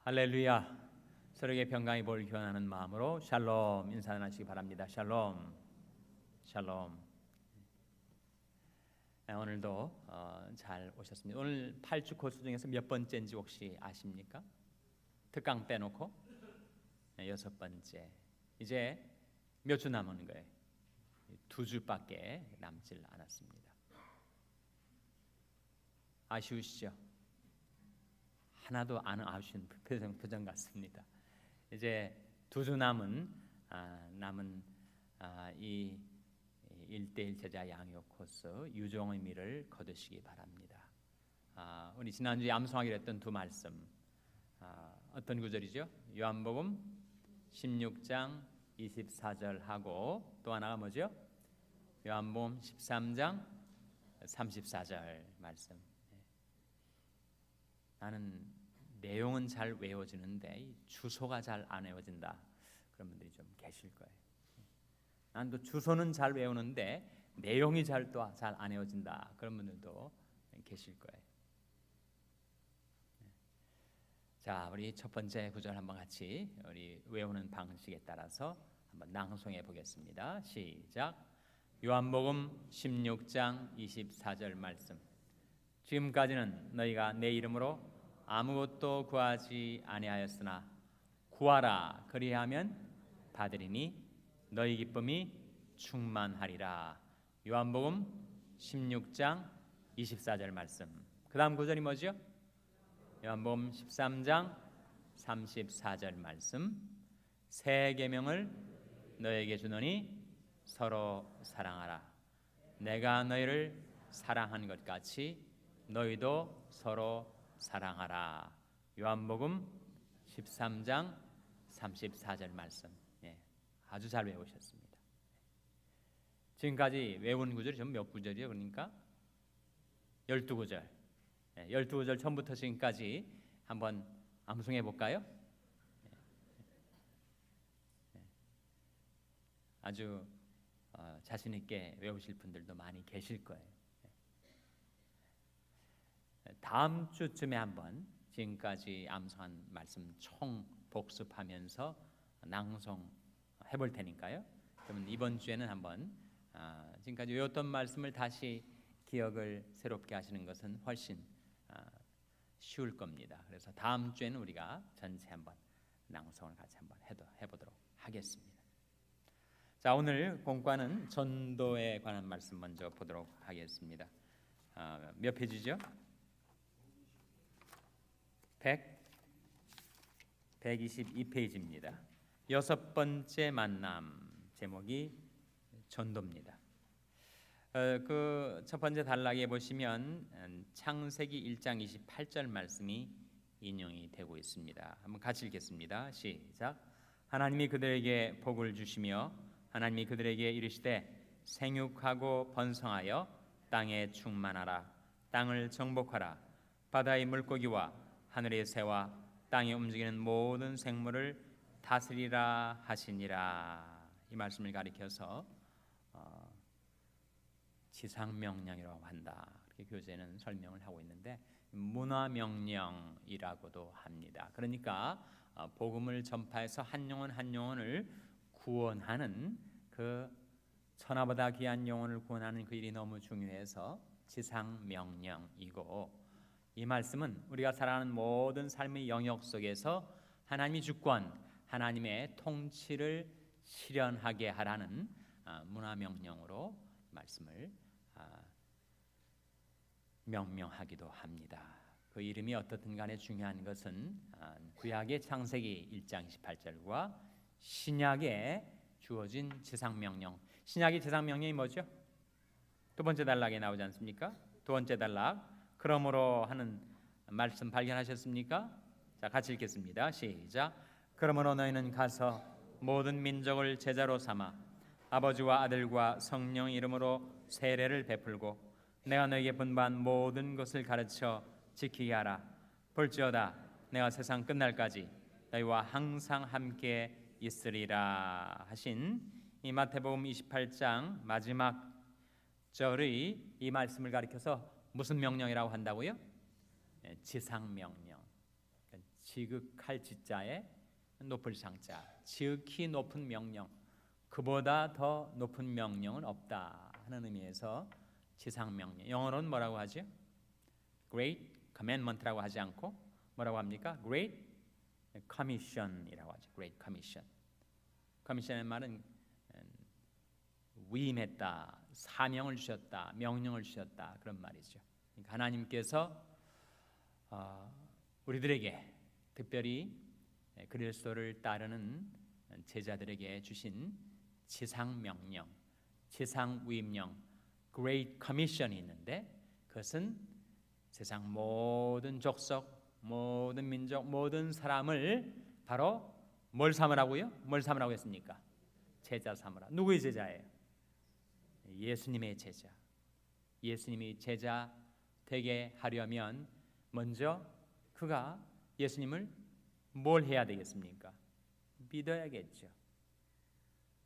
할렐루야. 서로에게 평강이 볼 기원하는 마음으로 샬롬 인사하시기 바랍니다. 샬롬, 샬롬. 오늘도 잘 오셨습니다. 오늘 8주 코스 중에서 몇 번째인지 혹시 아십니까? 특강 빼놓고 6번째. 이제 몇 주 남은 거예요? 2주밖에 남질 않았습니다. 아쉬우시죠? 하나도 안 아쉬운 표정 같습니다. 이제 2주 남은 이 1대1 제자 양육 코스 유종 의미를 거두시기 바랍니다. 우리 지난주에 암송하기로 했던 두 말씀 어떤 구절이죠? 요한복음 16장 24절하고 또 하나가 뭐죠? 요한복음 13장 34절 말씀. 나는 내용은 잘 외워지는데 주소가 잘 안 외워진다. 그런 분들이 좀 계실 거예요. 난 또 주소는 잘 외우는데 내용이 잘 안 외워진다. 그런 분들도 계실 거예요. 자, 우리 첫 번째 구절 한번 같이 우리 외우는 방식에 따라서 한번 낭송해 보겠습니다. 시작. 요한복음 16장 24절 말씀. 지금까지는 너희가 내 이름으로 아무것도 구하지 아니하였으나 구하라 그리하면 받으리니 너희 기쁨이 충만하리라. 요한복음 16장 24절 말씀. 그 다음 구절이 뭐죠? 요한복음 13장 34절 말씀. 새 계명을 너희에게 주노니 서로 사랑하라. 내가 너희를 사랑한 것 같이 너희도 서로 사랑하라. 요한복음 13장 34절 말씀. 아주 잘 외우셨습니다. 지금까지 외운 구절이 좀 몇 구절이요? 그러니까 12구절. 12구절 처음부터 지금까지 한번 암송해 볼까요? 아주 자신 있게 외우실 분들도 많이 계실 거예요. 다음 주쯤에 한번 지금까지 암송한 말씀 총 복습하면서 낭송 해볼 테니까요. 그러면 이번 주에는 한번 지금까지 외웠던 말씀을 다시 기억을 새롭게 하시는 것은 훨씬 쉬울 겁니다. 그래서 다음 주에는 우리가 전체 한번 낭송을 같이 한번 해보도록 하겠습니다. 자, 오늘 공과는 전도에 관한 말씀 먼저 보도록 하겠습니다. 몇 페이지죠? 122페이지입니다. 6번째 만남, 제목이 전도입니다. 그 첫 번째 단락에 보시면 창세기 1장 28절 말씀이 인용이 되고 있습니다. 한번 같이 읽겠습니다. 시작. 하나님이 그들에게 복을 주시며 하나님이 그들에게 이르시되 생육하고 번성하여 땅에 충만하라. 땅을 정복하라. 바다의 물고기와 하늘의 새와 땅에 움직이는 모든 생물을 다스리라 하시니라. 이 말씀을 가리켜서 지상명령이라고 한다. 그렇게 교재는 설명을 하고 있는데 문화명령이라고도 합니다. 그러니까 복음을 전파해서 한 영혼 한 영혼을 구원하는 그 천하보다 귀한 영혼을 구원하는 그 일이 너무 중요해서 지상명령이고, 이 말씀은 우리가 살아가는 모든 삶의 영역 속에서 하나님의 주권, 하나님의 통치를 실현하게 하라는 문화명령으로 말씀을 명명하기도 합니다. 그 이름이 어떻든 간에 중요한 것은 구약의 창세기 1장 28절과 신약에 주어진 지상명령. 신약의 지상명령이 뭐죠? 두 번째 단락에 나오지 않습니까? 두 번째 단락. 그러므로 하는 말씀 발견하셨습니까? 자, 같이 읽겠습니다. 시작. 그러므로 너희는 가서 모든 민족을 제자로 삼아 아버지와 아들과 성령 이름으로 세례를 베풀고 내가 너희에게 분부한 모든 것을 가르쳐 지키게 하라. 볼지어다 내가 세상 끝날까지 너희와 항상 함께 있으리라 하신 이 마태복음 28장 마지막 절의 이 말씀을 가리켜서 무슨 명령이라고 한다고요? 지상명령. 지극할 지자에 높을 상자, 지극히 높은 명령, 그보다 더 높은 명령은 없다 하는 의미에서 지상명령, 영어로는 뭐라고 하죠? Great Commandment라고 하지 않고 뭐라고 합니까? Great Commission이라고 하죠. Great Commission. Commission의 말은 위임했다, 사명을 주셨다, 명령을 주셨다, 그런 말이죠. 그러니까 하나님께서 우리들에게 특별히 그리스도를 따르는 제자들에게 주신 지상 명령, 지상 위임령, Great Commission이 있는데, 그것은 세상 모든 족속, 모든 민족, 모든 사람을 바로 뭘 삼으라고요? 뭘 삼으라고 했습니까? 제자 삼으라. 누구의 제자예요? 예수님의 제자. 예수님이 제자 되게 하려면 먼저 그가 예수님을 뭘 해야 되겠습니까? 믿어야겠죠.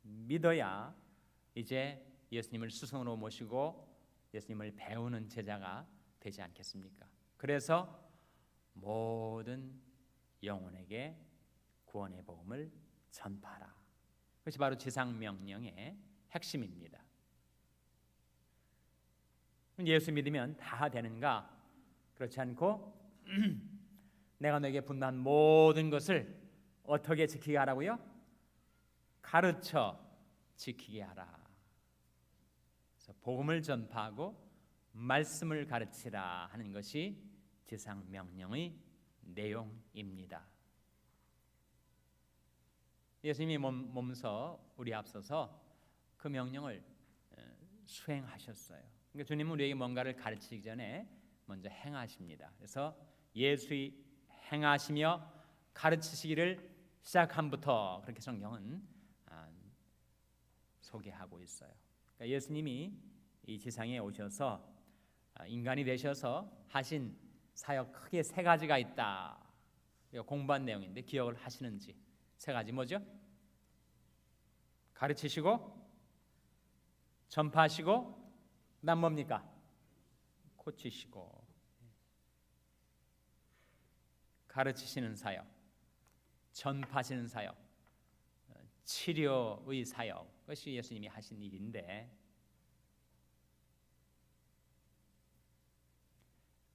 믿어야 이제 예수님을 스승으로 모시고 예수님을 배우는 제자가 되지 않겠습니까? 그래서 모든 영혼에게 구원의 복음을 전파하라. 그것이 바로 지상명령의 핵심입니다. 예수 믿으면 다 되는가? 그렇지 않고 내가 너에게 분노한 모든 것을 어떻게 지키게 하라고요? 가르쳐 지키게 하라. 그래서 복음을 전파하고 말씀을 가르치라 하는 것이 지상명령의 내용입니다. 예수님이 몸서 우리 앞서서 그 명령을 수행하셨어요. 그러니까 주님은 우리에게 뭔가를 가르치기 전에 먼저 행하십니다. 그래서 예수의 행하시며 가르치시기를 시작함부터 그렇게 성경은 소개하고 있어요. 그러니까 예수님이 이 지상에 오셔서 인간이 되셔서 하신 사역 크게 세 가지가 있다. 공부한 내용인데 기억을 하시는지. 세 가지 뭐죠? 가르치시고, 전파하시고, 그다음 뭡니까? 고치시고. 가르치시는 사역, 전파하시는 사역, 치료의 사역, 그것이 예수님이 하신 일인데,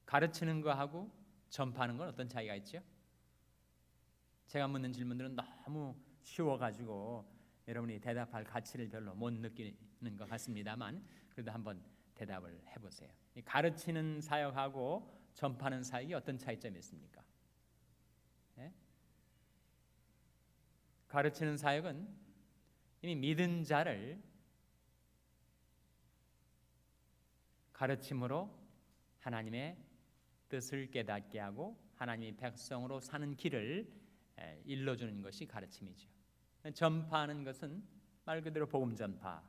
가르치는 거하고 전파하는 건 어떤 차이가 있죠? 제가 묻는 질문들은 너무 쉬워가지고 여러분이 대답할 가치를 별로 못 느끼는 것 같습니다만, 그래도 한번 대답을 해보세요. 가르치는 사역하고 전파하는 사역이 어떤 차이점이 있습니까? 네? 가르치는 사역은 이미 믿은 자를 가르침으로 하나님의 뜻을 깨닫게 하고 하나님의 백성으로 사는 길을 일러주는 것이 가르침이죠. 전파하는 것은 말 그대로 복음 전파,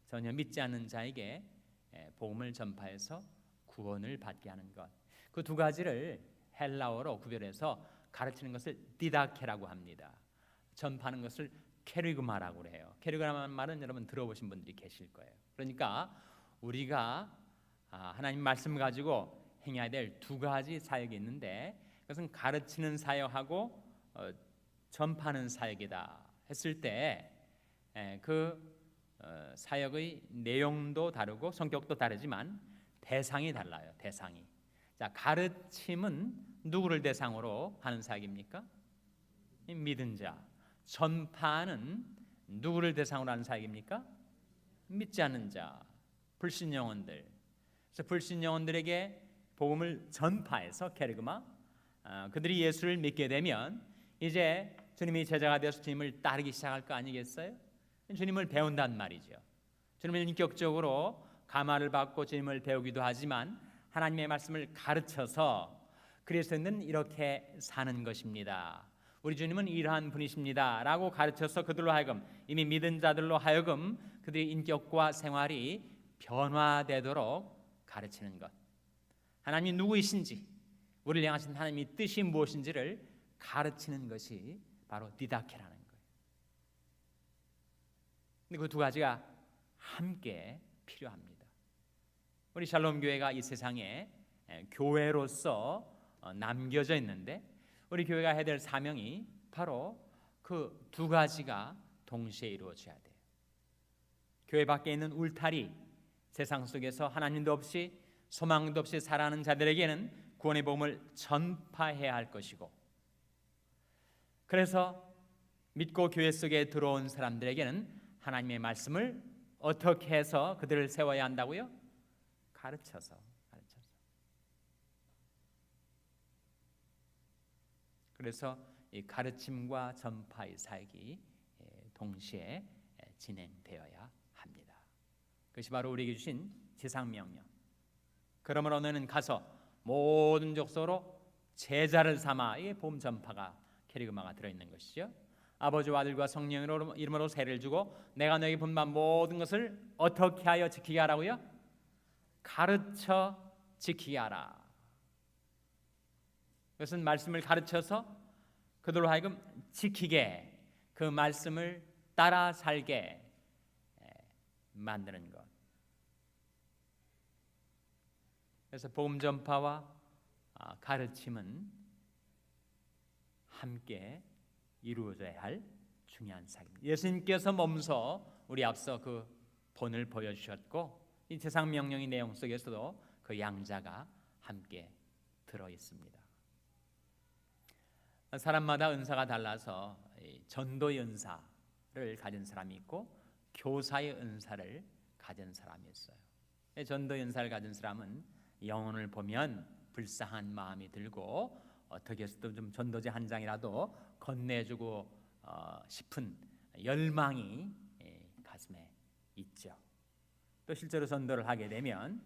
전혀 믿지 않는 자에게 복음을 전파해서 구원을 받게 하는 것. 그 두 가지를 헬라어로 구별해서 가르치는 것을 디다케라고 합니다. 전파하는 것을 케리그마라고 해요. 케리그마라는 말은 여러분 들어보신 분들이 계실 거예요. 그러니까 우리가 하나님 말씀 가지고 행해야 될 두 가지 사역이 있는데, 그것은 가르치는 사역하고 전파하는 사역이다 했을 때 그 사역의 내용도 다르고 성격도 다르지만 대상이 달라요. 대상이. 자, 가르침은 누구를 대상으로 하는 사역입니까? 믿은 자. 전파는 누구를 대상으로 하는 사역입니까? 믿지 않는 자, 불신 영혼들. 그래서 불신 영혼들에게 복음을 전파해서 케르그마, 그들이 예수를 믿게 되면 이제 주님이 제자가 되어서 주님을 따르기 시작할 거 아니겠어요? 주님을 배운단 말이죠. 주님을 인격적으로 감화를 받고 주님을 배우기도 하지만 하나님의 말씀을 가르쳐서 그리스도는 이렇게 사는 것입니다. 우리 주님은 이러한 분이십니다 라고 가르쳐서 그들로 하여금, 이미 믿은 자들로 하여금 그들의 인격과 생활이 변화되도록 가르치는 것. 하나님이 누구이신지, 우리를 향하신 하나님의 뜻이 무엇인지를 가르치는 것이 바로 디다케라는 거예요. 근데 그 두 가지가 함께 필요합니다. 우리 샬롬 교회가 이 세상에 교회로서 남겨져 있는데, 우리 교회가 해야 될 사명이 바로 그 두 가지가 동시에 이루어져야 돼요. 교회 밖에 있는 울타리, 세상 속에서 하나님도 없이 소망도 없이 살아가는 자들에게는 구원의 복음을 전파해야 할 것이고, 그래서 믿고 교회 속에 들어온 사람들에게는 하나님의 말씀을 어떻게 해서 그들을 세워야 한다고요? 가르쳐서. 그래서 이 가르침과 전파의 사역이 동시에 진행되어야 합니다. 그것이 바로 우리에게 주신 지상명령. 그러므로 너는 가서 모든 족속으로 제자를 삼아. 이게 복음 전파가 캐리그마가 들어있는 것이죠. 아버지와 아들과 성령으로 이름으로 세례를 주고 내가 너에게 분반 모든 것을 어떻게 하여 지키게 하라고요? 가르쳐 지키게 하라. 그것은 말씀을 가르쳐서 그들로 하여금 지키게, 그 말씀을 따라 살게 만드는 것. 그래서 복음 전파와 가르침은 함께 이루어져야 할 중요한 사역입니다. 예수님께서 몸소 우리 앞서 그 본을 보여주셨고, 이 제상 명령의 내용 속에서도 그 양자가 함께 들어 있습니다. 사람마다 은사가 달라서 전도의 은사를 가진 사람이 있고 교사의 은사를 가진 사람이 있어요. 전도의 은사를 가진 사람은 영혼을 보면 불쌍한 마음이 들고 어떻게 해서도 좀 전도지 한 장이라도 건네주고 싶은 열망이 가슴에 있죠. 또 실제로 전도를 하게 되면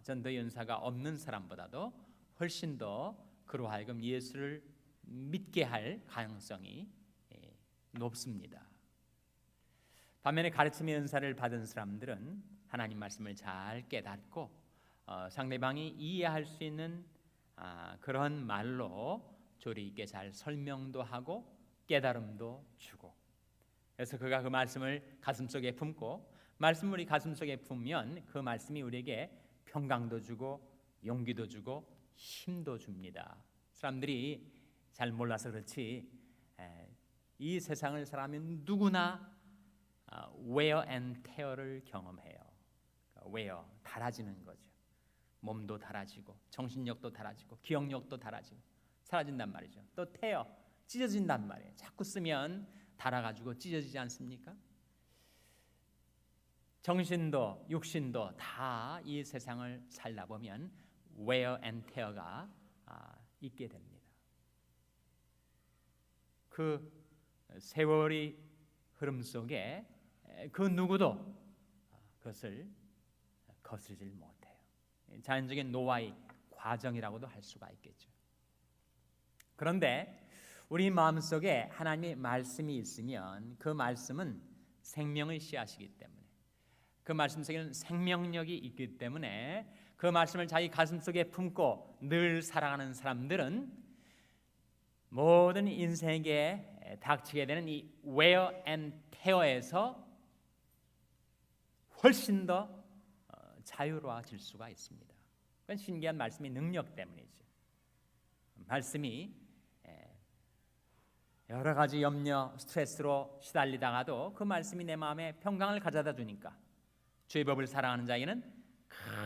전도의 은사가 없는 사람보다도 훨씬 더 그로 하여금 예수를 믿게 할 가능성이 높습니다. 반면에 가르침의 은사를 받은 사람들은 하나님 말씀을 잘 깨닫고 상대방이 이해할 수 있는 그런 말로 조리 있게 잘 설명도 하고 깨달음도 주고, 그래서 그가 그 말씀을 가슴속에 품고, 말씀을 우리 가슴속에 품으면 그 말씀이 우리에게 평강도 주고 용기도 주고 힘도 줍니다. 사람들이 잘 몰라서 그렇지 이 세상을 살아가면 누구나 wear and tear를 경험해요. wear, 닳아지는 거죠. 몸도 닳아지고 정신력도 닳아지고 기억력도 닳아지고 사라진단 말이죠. 또 tear, 찢어진단 말이에요. 자꾸 쓰면 닳아가지고 찢어지지 않습니까? 정신도 육신도 다 이 세상을 살다 보면 wear and tear가 있게 됩니다. 그 세월의 흐름 속에 그 누구도 그것을 거스르질 못해요. 자연적인 노화의 과정이라고도 할 수가 있겠죠. 그런데 우리 마음속에 하나님의 말씀이 있으면 그 말씀은 생명의 씨앗이기 때문에, 그 말씀 속에는 생명력이 있기 때문에 그 말씀을 자기 가슴속에 품고 늘 살아가는 사람들은 모든 인생에 닥치게 되는 이 wear and tear에서 훨씬 더 자유로워질 수가 있습니다. 그건 신기한 말씀의 능력 때문이죠. 말씀이 여러 가지 염려, 스트레스로 시달리다가도 그 말씀이 내 마음에 평강을 가져다 주니까 주의 법을 사랑하는 자에게는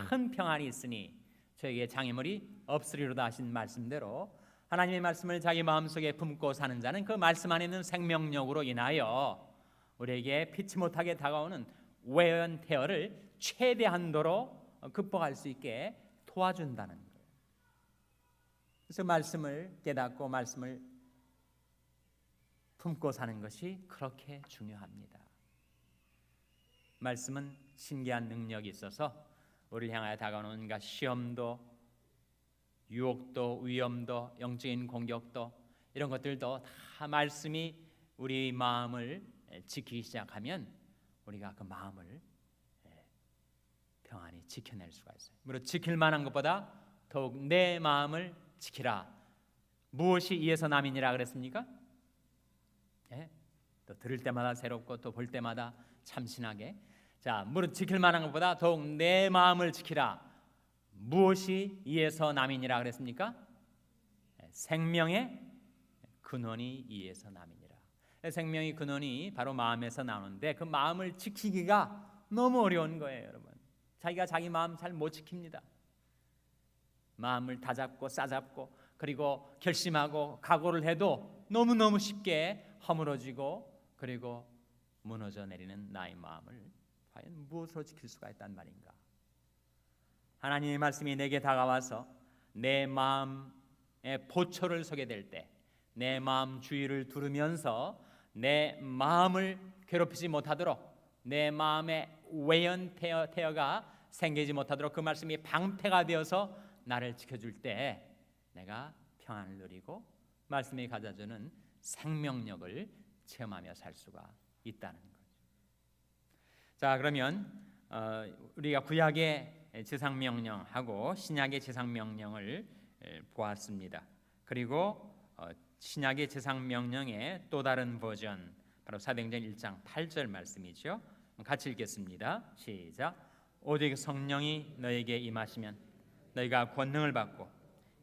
큰 평안이 있으니 저에게 장애물이 없으리로다 하신 말씀대로 하나님의 말씀을 자기 마음속에 품고 사는 자는 그 말씀 안에 있는 생명력으로 인하여 우리에게 피치 못하게 다가오는 wear and tear를 최대한도로 극복할 수 있게 도와준다는 거예요. 그래서 말씀을 깨닫고 말씀을 품고 사는 것이 그렇게 중요합니다. 말씀은 신기한 능력이 있어서 우리를 향하여 다가오는 온갖 시험도 유혹도 위험도 영적인 공격도 이런 것들도 다 말씀이 우리 마음을 지키기 시작하면 우리가 그 마음을 평안히 지켜낼 수가 있어요. 물론 지킬 만한 것보다 더욱 내 마음을 지키라. 무엇이 이에서 남이니라 그랬습니까? 또 들을 때마다 새롭고 또 볼 때마다 참신하게. 자, 무릇 지킬 만한 것보다 더욱 내 마음을 지키라. 무엇이 이에서 남이니라 그랬습니까? 생명의 근원이 이에서 남이니라. 생명의 근원이 바로 마음에서 나오는데 그 마음을 지키기가 너무 어려운 거예요, 여러분. 자기가 자기 마음 잘 못 지킵니다. 마음을 다잡고 싸잡고 그리고 결심하고 각오를 해도 너무너무 쉽게 허물어지고 그리고 무너져 내리는 나의 마음을 과연 무엇으로 지킬 수가 있단 말인가? 하나님의 말씀이 내게 다가와서 내 마음의 보초를 서게 될 때, 내 마음 주위를 두르면서 내 마음을 괴롭히지 못하도록, 내 마음에 외연태어가 생기지 못하도록 그 말씀이 방패가 되어서 나를 지켜줄 때 내가 평안을 누리고 말씀이 가져주는 생명력을 체험하며 살 수가 있다는 거죠. 자, 그러면 우리가 구약의 지상명령하고 신약의 지상명령을 보았습니다. 그리고 신약의 지상명령의 또 다른 버전, 바로 사도행전 1장 8절 말씀이죠. 같이 읽겠습니다. 시작. 오직 성령이 너에게 임하시면 너희가 권능을 받고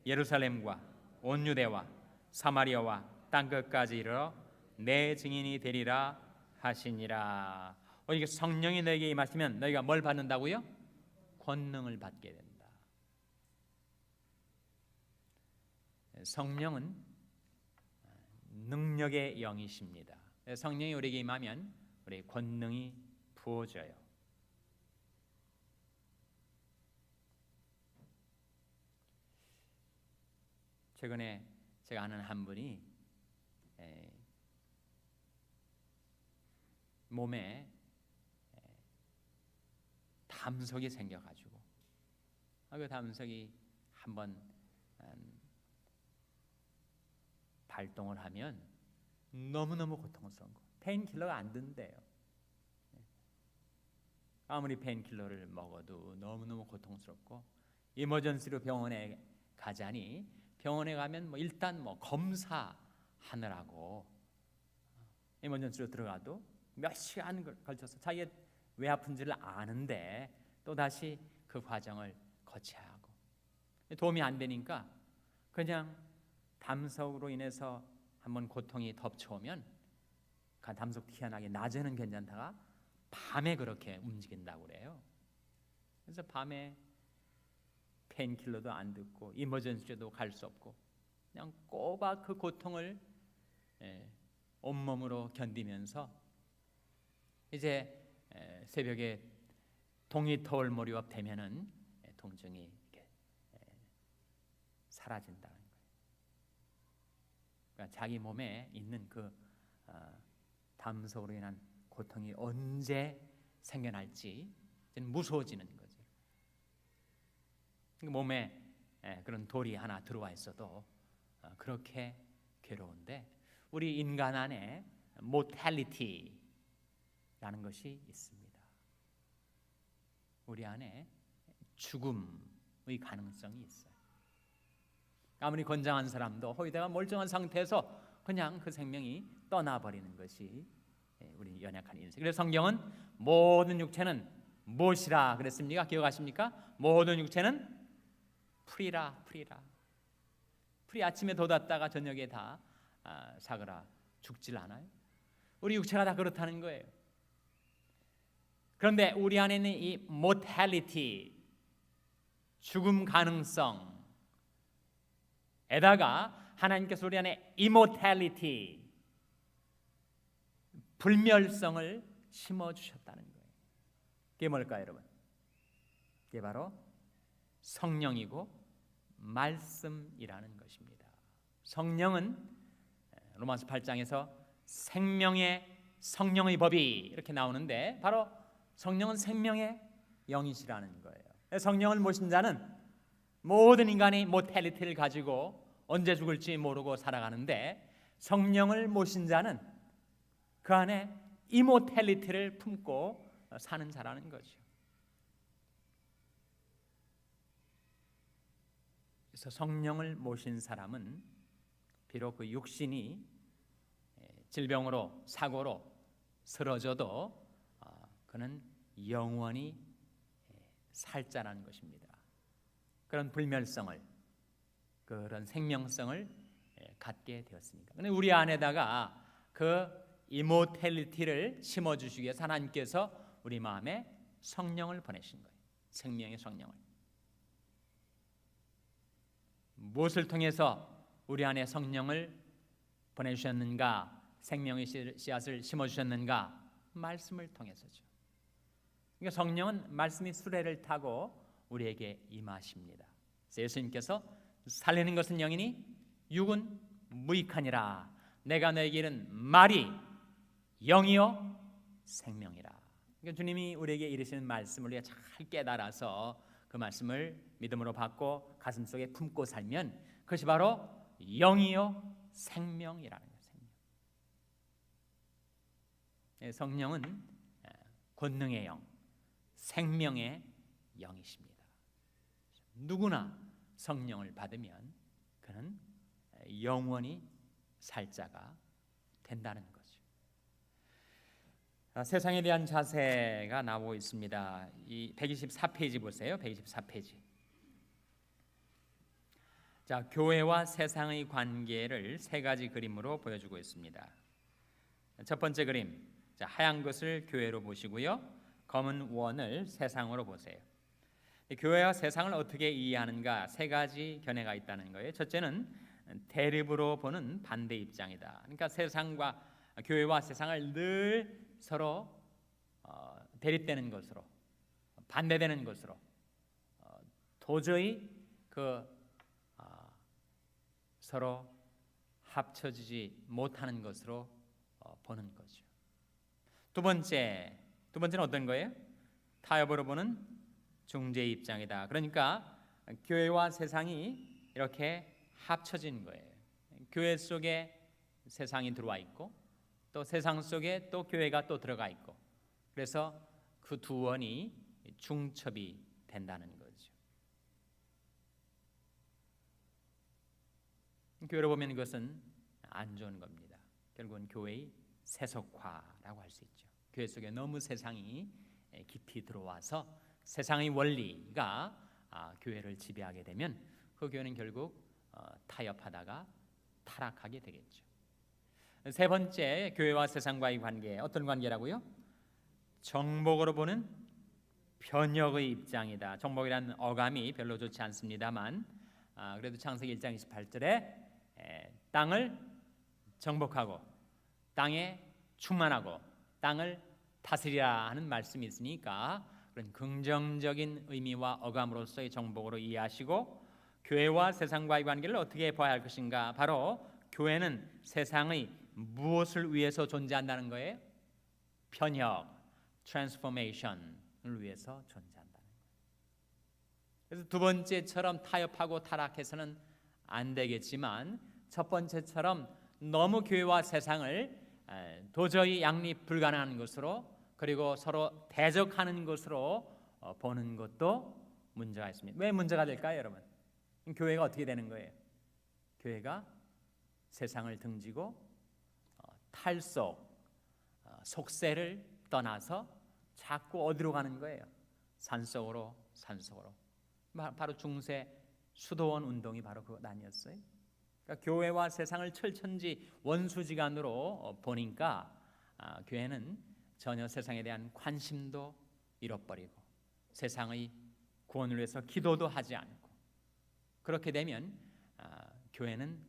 예루살렘과 온 유대와 사마리아와 땅끝까지 이르러 내 증인이 되리라 하시니라. 오직 성령이 너에게 임하시면 너희가 뭘 받는다고요? 권능을 받게 된다. 성령은 능력의 영이십니다. 성령이 우리에게 임하면 우리 권능이 부어져요. 최근에 제가 아는 한 분이 몸에 담석이 생겨가지고 그 담석이 한번 발동을 하면 너무너무 고통스러운 거. 페인킬러가 안 든대요. 아무리 페인킬러를 먹어도 너무너무 고통스럽고 이머전시로 병원에 가자니 병원에 가면 일단 검사하느라고 이머전시로 들어가도 몇 시간 걸쳐서 자기가 왜 아픈지를 아는데 또 다시 그 과정을 거쳐야 하고 도움이 안 되니까 그냥 담석으로 인해서 한번 고통이 덮쳐오면 그 담석 희한하게 낮에는 괜찮다가 밤에 그렇게 움직인다고 그래요. 그래서 밤에 페인킬러도 안 듣고 이머전시도 갈 수 없고 그냥 꼬박 그 고통을 온몸으로 견디면서 이제 새벽에 동이 터올 무렵 되면은 통증이 이렇게 사라진다는 거예요. 그러니까 자기 몸에 있는 그 담석으로 인한 고통이 언제 생겨날지 무서워지는 거죠. 몸에 그런 돌이 하나 들어와 있어도 그렇게 괴로운데 우리 인간 안에 mortality라는 것이 있습니다. 우리 안에 죽음의 가능성이 있어요. 아무리 건장한 사람도 호의대가 멀쩡한 상태에서 그냥 그 생명이 떠나버리는 것이 우리 연약한 인생. 그래서 성경은 모든 육체는 무엇이라 그랬습니까? 기억하십니까? 모든 육체는 풀이라. 풀이 아침에 돋았다가 저녁에 다 사그라 죽질 않아요. 우리 육체가 다 그렇다는 거예요. 그런데 우리 안에 있는 이 mortality, 죽음 가능성에다가 하나님께서 우리 안에 immortality, 불멸성을 심어주셨다는 거예요. 그게 뭘까요, 여러분? 그게 바로 성령이고 말씀이라는 것입니다. 성령은 로마서 8장에서 성령의 법이 이렇게 나오는데 바로 성령은 생명의 영이시라는 거예요. 성령을 모신 자는 모든 인간이 모텔리티를 가지고 언제 죽을지 모르고 살아가는데 성령을 모신 자는 그 안에 이모텔리티를 품고 사는 자라는 거죠. 그래서 성령을 모신 사람은 비록 그 육신이 질병으로 사고로 쓰러져도 그는 영원히 살 자라는 것입니다. 그런 불멸성을, 그런 생명성을 갖게 되었습니까? 근데 우리 안에다가 그 이모텔리티를 심어주시기 위해서 하나님께서 우리 마음에 성령을 보내신 거예요. 생명의 성령을. 무엇을 통해서 우리 안에 성령을 보내주셨는가? 생명의 씨앗을 심어주셨는가? 말씀을 통해서죠. 그러니까 성령은 말씀이 수레를 타고 우리에게 임하십니다. 그래서 예수님께서 살리는 것은 영이니 육은 무익하니라. 내가 너에게 이른 말이 영이요 생명이라. 그러니까 주님이 우리에게 이르시는 말씀을 우리가 잘 깨달아서 그 말씀을 믿음으로 받고 가슴속에 품고 살면 그것이 바로 영이요 생명이라는 거예요. 성령은 권능의 영, 생명의 영이십니다. 누구나 성령을 받으면 그는 영원히 살 자가 된다는 거죠. 세상에 대한 자세가 나오고 있습니다. 이 124페이지 보세요. 124페이지. 자, 교회와 세상의 관계를 세 가지 그림으로 보여주고 있습니다. 첫 번째 그림, 자, 하얀 것을 교회로 보시고요, 검은 원을 세상으로 보세요. 교회와 세상을 어떻게 이해하는가 세 가지 견해가 있다는 거예요. 첫째는 대립으로 보는 반대 입장이다. 그러니까 세상과 교회와 세상을 늘 서로 대립되는 것으로, 반대되는 것으로, 도저히 서로 합쳐지지 못하는 것으로 보는 거죠. 두 번째는 어떤 거예요? 타협으로 보는 중재 입장이다. 그러니까 교회와 세상이 이렇게 합쳐진 거예요. 교회 속에 세상이 들어와 있고 또 세상 속에 또 교회가 또 들어가 있고, 그래서 그 두 원이 중첩이 된다는 거죠. 교회로 보면 이것은 안 좋은 겁니다. 결국은 교회의 세속화라고 할 수 있죠. 교회 속에 너무 세상이 깊이 들어와서 세상의 원리가 교회를 지배하게 되면 그 교회는 결국 타협하다가 타락하게 되겠죠. 세 번째, 교회와 세상과의 관계, 어떤 관계라고요? 정복으로 보는 변혁의 입장이다. 정복이라는 어감이 별로 좋지 않습니다만 그래도 창세기 1장 28절에 땅을 정복하고 땅에 충만하고 땅을 다스리라 하는 말씀이 있으니까 그런 긍정적인 의미와 어감으로서의 정복으로 이해하시고, 교회와 세상과의 관계를 어떻게 봐야 할 것인가? 바로 교회는 세상의 무엇을 위해서 존재한다는 거예요? 변혁, 트랜스포메이션을 위해서 존재한다는 거예요. 그래서 두 번째처럼 타협하고 타락해서는 안 되겠지만 첫 번째처럼 너무 교회와 세상을 도저히 양립 불가능한 것으로, 그리고 서로 대적하는 것으로 보는 것도 문제가 있습니다. 왜 문제가 될까요, 여러분? 교회가 어떻게 되는 거예요? 교회가 세상을 등지고 탈속, 속세를 떠나서 자꾸 어디로 가는 거예요? 산속으로. 바로 중세 수도원 운동이 바로 그것 아니었어요? 그러니까 교회와 세상을 철천지 원수지간으로 보니까 교회는 전혀 세상에 대한 관심도 잃어버리고 세상의 구원을 위해서 기도도 하지 않고, 그렇게 되면 교회는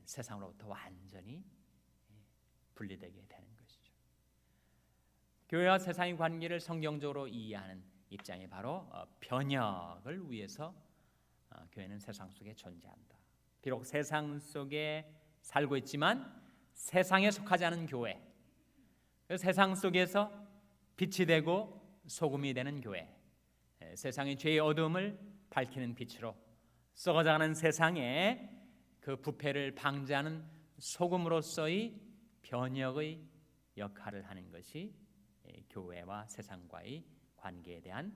세상으로부터 완전히 분리되게 되는 것이죠. 교회와 세상의 관계를 성경적으로 이해하는 입장이 바로 변혁을 위해서 교회는 세상 속에 존재한다. 비록 세상 속에 살고 있지만 세상에 속하지 않은 교회, 세상 속에서 빛이 되고 소금이 되는 교회, 세상의 죄의 어둠을 밝히는 빛으로 썩어가는 세상에 그 부패를 방지하는 소금으로서의 변혁의 역할을 하는 것이 교회와 세상과의 관계에 대한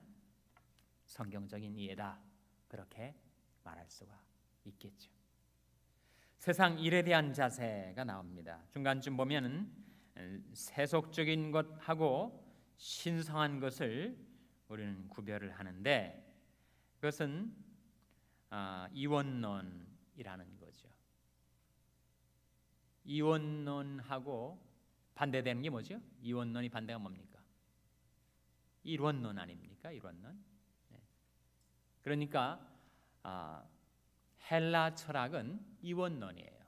성경적인 이해다, 그렇게 말할 수가 있겠죠. 세상 일에 대한 자세가 나옵니다. 중간쯤 보면은 세속적인 것하고 신성한 것을 우리는 구별을 하는데, 그것은 이원론이라는 거죠. 이원론하고 반대되는 게 뭐죠? 이원론이 반대가 뭡니까? 일원론 아닙니까? 일원론. 네. 그러니까 헬라 철학은 이원론이에요.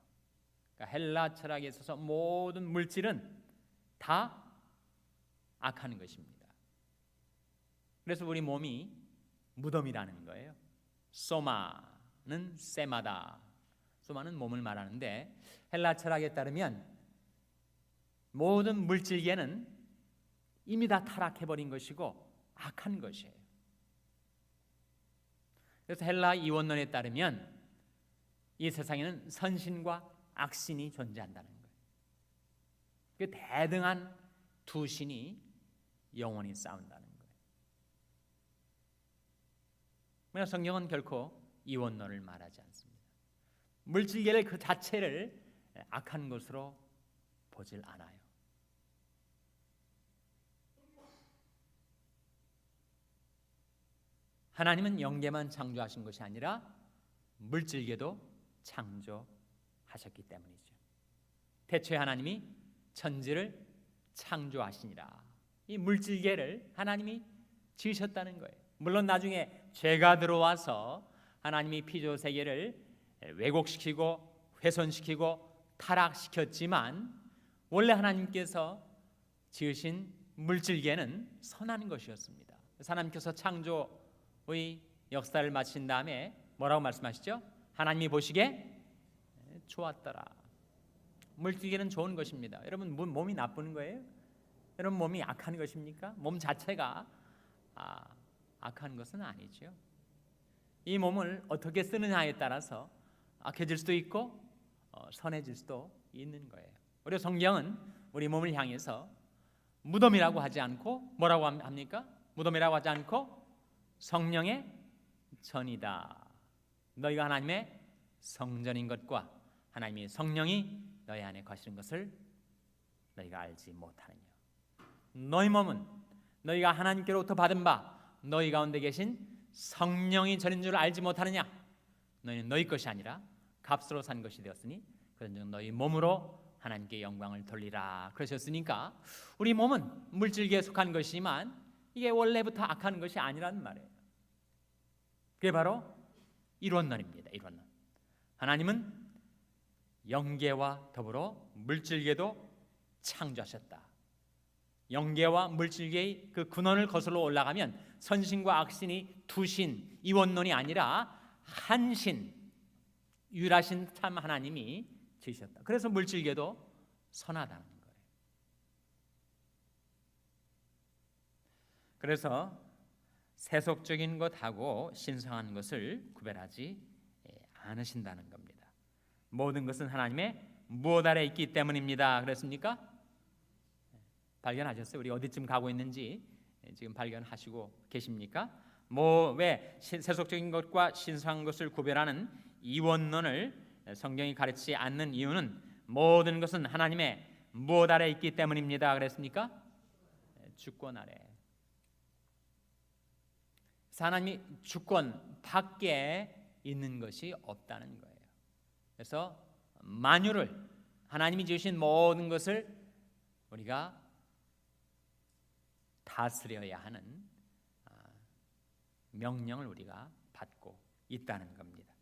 그러니까 헬라 철학에 있어서 모든 물질은 다 악한 것입니다. 그래서 우리 몸이 무덤이라는 거예요. 소마는 세마다. 소마는 몸을 말하는데 헬라 철학에 따르면 모든 물질계는 이미 다 타락해버린 것이고 악한 것이에요. 그래서 헬라 이원론에 따르면 이 세상에는 선신과 악신이 존재한다는 거예요. 그 대등한 두 신이 영원히 싸운다는 거예요. 그러나 성경은 결코 이원론을 말하지 않습니다. 물질계를 그 자체를 악한 것으로 보질 않아요. 하나님은 영계만 창조하신 것이 아니라 물질계도 창조하셨기 때문이죠. 태초에 하나님이 천지를 창조하시니라. 이 물질계를 하나님이 지으셨다는 거예요. 물론 나중에 죄가 들어와서 하나님이 피조 세계를 왜곡시키고 훼손시키고 타락시켰지만 원래 하나님께서 지으신 물질계는 선한 것이었습니다. 그래서 하나님께서 창조의 역사를 마친 다음에 뭐라고 말씀하시죠? 하나님이 보시기에 좋았더라. 물질계는 좋은 것입니다. 여러분 몸이 나쁜 거예요? 여러분 몸이 악한 것입니까? 몸 자체가 악한 것은 아니죠. 이 몸을 어떻게 쓰느냐에 따라서 악해질 수도 있고 선해질 수도 있는 거예요. 우리 성경은 우리 몸을 향해서 무덤이라고 하지 않고 뭐라고 합니까? 무덤이라고 하지 않고 성령의 전이다. 너희가 하나님의 성전인 것과 하나님의 성령이 너희 안에 거하시는 것을 너희가 알지 못하느냐. 너희 몸은 너희가 하나님께로부터 받은 바 너희 가운데 계신 성령이 전인 줄 알지 못하느냐. 너희는 너희 것이 아니라 값으로 산 것이 되었으니 그런즉 너희 몸으로 하나님께 영광을 돌리라 그러셨으니까 우리 몸은 물질계에 속한 것이지만 이게 원래부터 악한 것이 아니라는 말이에요. 그게 바로 일원론입니다. 일원론. 하나님은 영계와 더불어 물질계도 창조하셨다. 영계와 물질계의 그 근원을 거슬러 올라가면 선신과 악신이 두 신, 이원론이 아니라 한 신, 유일하신 참 하나님이 지으셨다. 그래서 물질계도 선하다는 거예요. 그래서 세속적인 것하고 신성한 것을 구별하지 않으신다는 겁니다. 모든 것은 하나님의 무엇 아래 있기 때문입니다. 그랬습니까? 발견하셨어요? 우리 어디쯤 가고 있는지 지금 발견하시고 계십니까? 왜 세속적인 것과 신성한 것을 구별하는 이원론을 성경이 가르치지 않는 이유는 모든 것은 하나님의 무엇 아래 있기 때문입니다. 그랬습니까? 주권 아래. 하나님이 주권 밖에 있는 것이 없다는 거예요. 그래서 만유를 하나님이 지으신 모든 것을 우리가 다스려야 하는 명령을 우리가 받고 있다는 겁니다.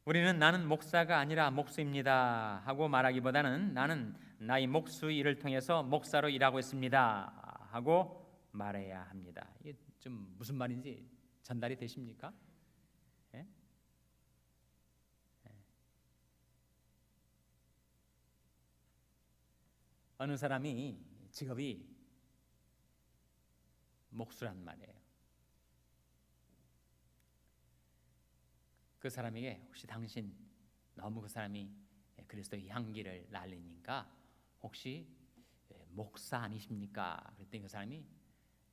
우리는 나는 목사가 아니라 목수입니다 하고 말하기보다는 나는 나의 목수 일을 통해서 목사로 일하고 있습니다 하고 말해야 합니다. 이게 좀 무슨 말인지 전달이 되십니까? 예? 어느 사람이 직업이 목수란 말이에요. 그 사람에게 혹시 당신 너무 그 사람이 그리스도의 향기를 날리니까 혹시 목사 아니십니까? 그랬더니 그 사람이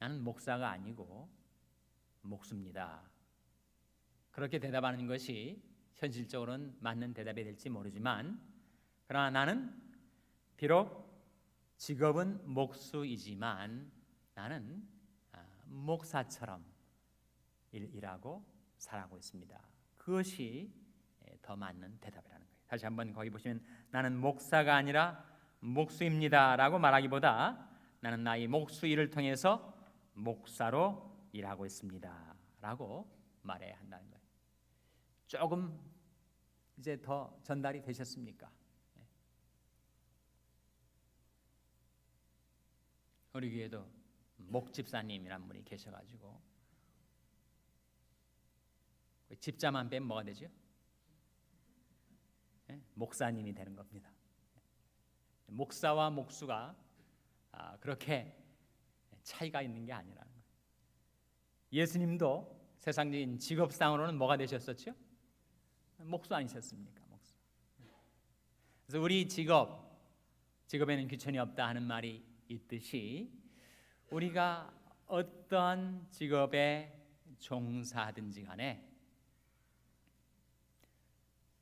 나는 목사가 아니고 목수입니다. 그렇게 대답하는 것이 현실적으로는 맞는 대답이 될지 모르지만 그러나 나는 비록 직업은 목수이지만 나는 목사처럼 일하고 살아가고 있습니다. 그것이 더 맞는 대답이라는 거예요. 다시 한번 거기 보시면 나는 목사가 아니라 목수입니다라고 말하기보다 나는 나의 목수 일을 통해서 목사로 일하고 있습니다라고 말해야 한다는 거예요. 조금 이제 더 전달이 되셨습니까? 우리 교회도 목집사님이란 분이 계셔가지고 집자만 빼면 뭐가 되죠? 목사님이 되는 겁니다. 목사와 목수가 그렇게 차이가 있는 게 아니라는 거예요. 예수님도 세상적인 직업상으로는 뭐가 되셨었죠? 목수 아니셨습니까? 목수. 그래서 우리 직업에는 귀천이 없다 하는 말이 있듯이 우리가 어떠한 직업에 종사하든지 간에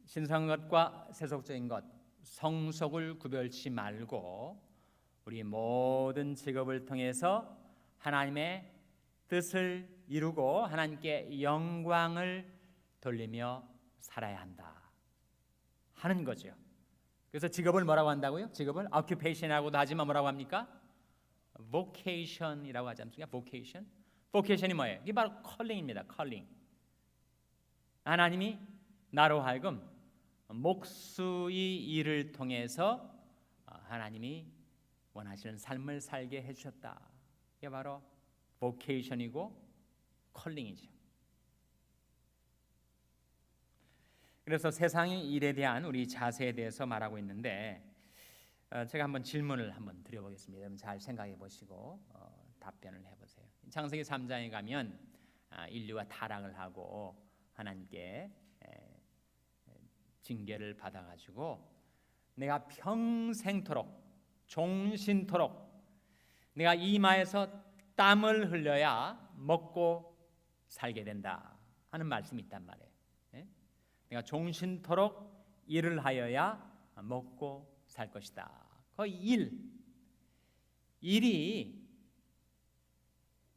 신성한 것과 세속적인 것, 성속을 구별치 말고 우리 모든 직업을 통해서 하나님의 뜻을 이루고 하나님께 영광을 돌리며 살아야 한다 하는 거죠. 그래서 직업을 뭐라고 한다고요? 직업을 occupation이라고도 하지만 뭐라고 합니까? vocation이라고 하지 않습니까? vocation. vocation이 뭐예요? 이게 바로 calling입니다. calling. 하나님이 나로 하여금 목수의 일을 통해서 하나님이 원하시는 삶을 살게 해주셨다. 이게 바로 vocation이고 calling이죠. 그래서 세상의 일에 대한 우리 자세에 대해서 말하고 있는데 제가 한번 질문을 한번 드려보겠습니다. 여러분 잘 생각해 보시고 답변을 해보세요. 창세기 3장에 가면 인류가 타락을 하고 하나님께 징계를 받아가지고 내가 평생토록 종신토록 내가 이마에서 땀을 흘려야 먹고 살게 된다 하는 말씀이 있단 말이에요. 내가 종신토록 일을 하여야 먹고 살 것이다. 그 일이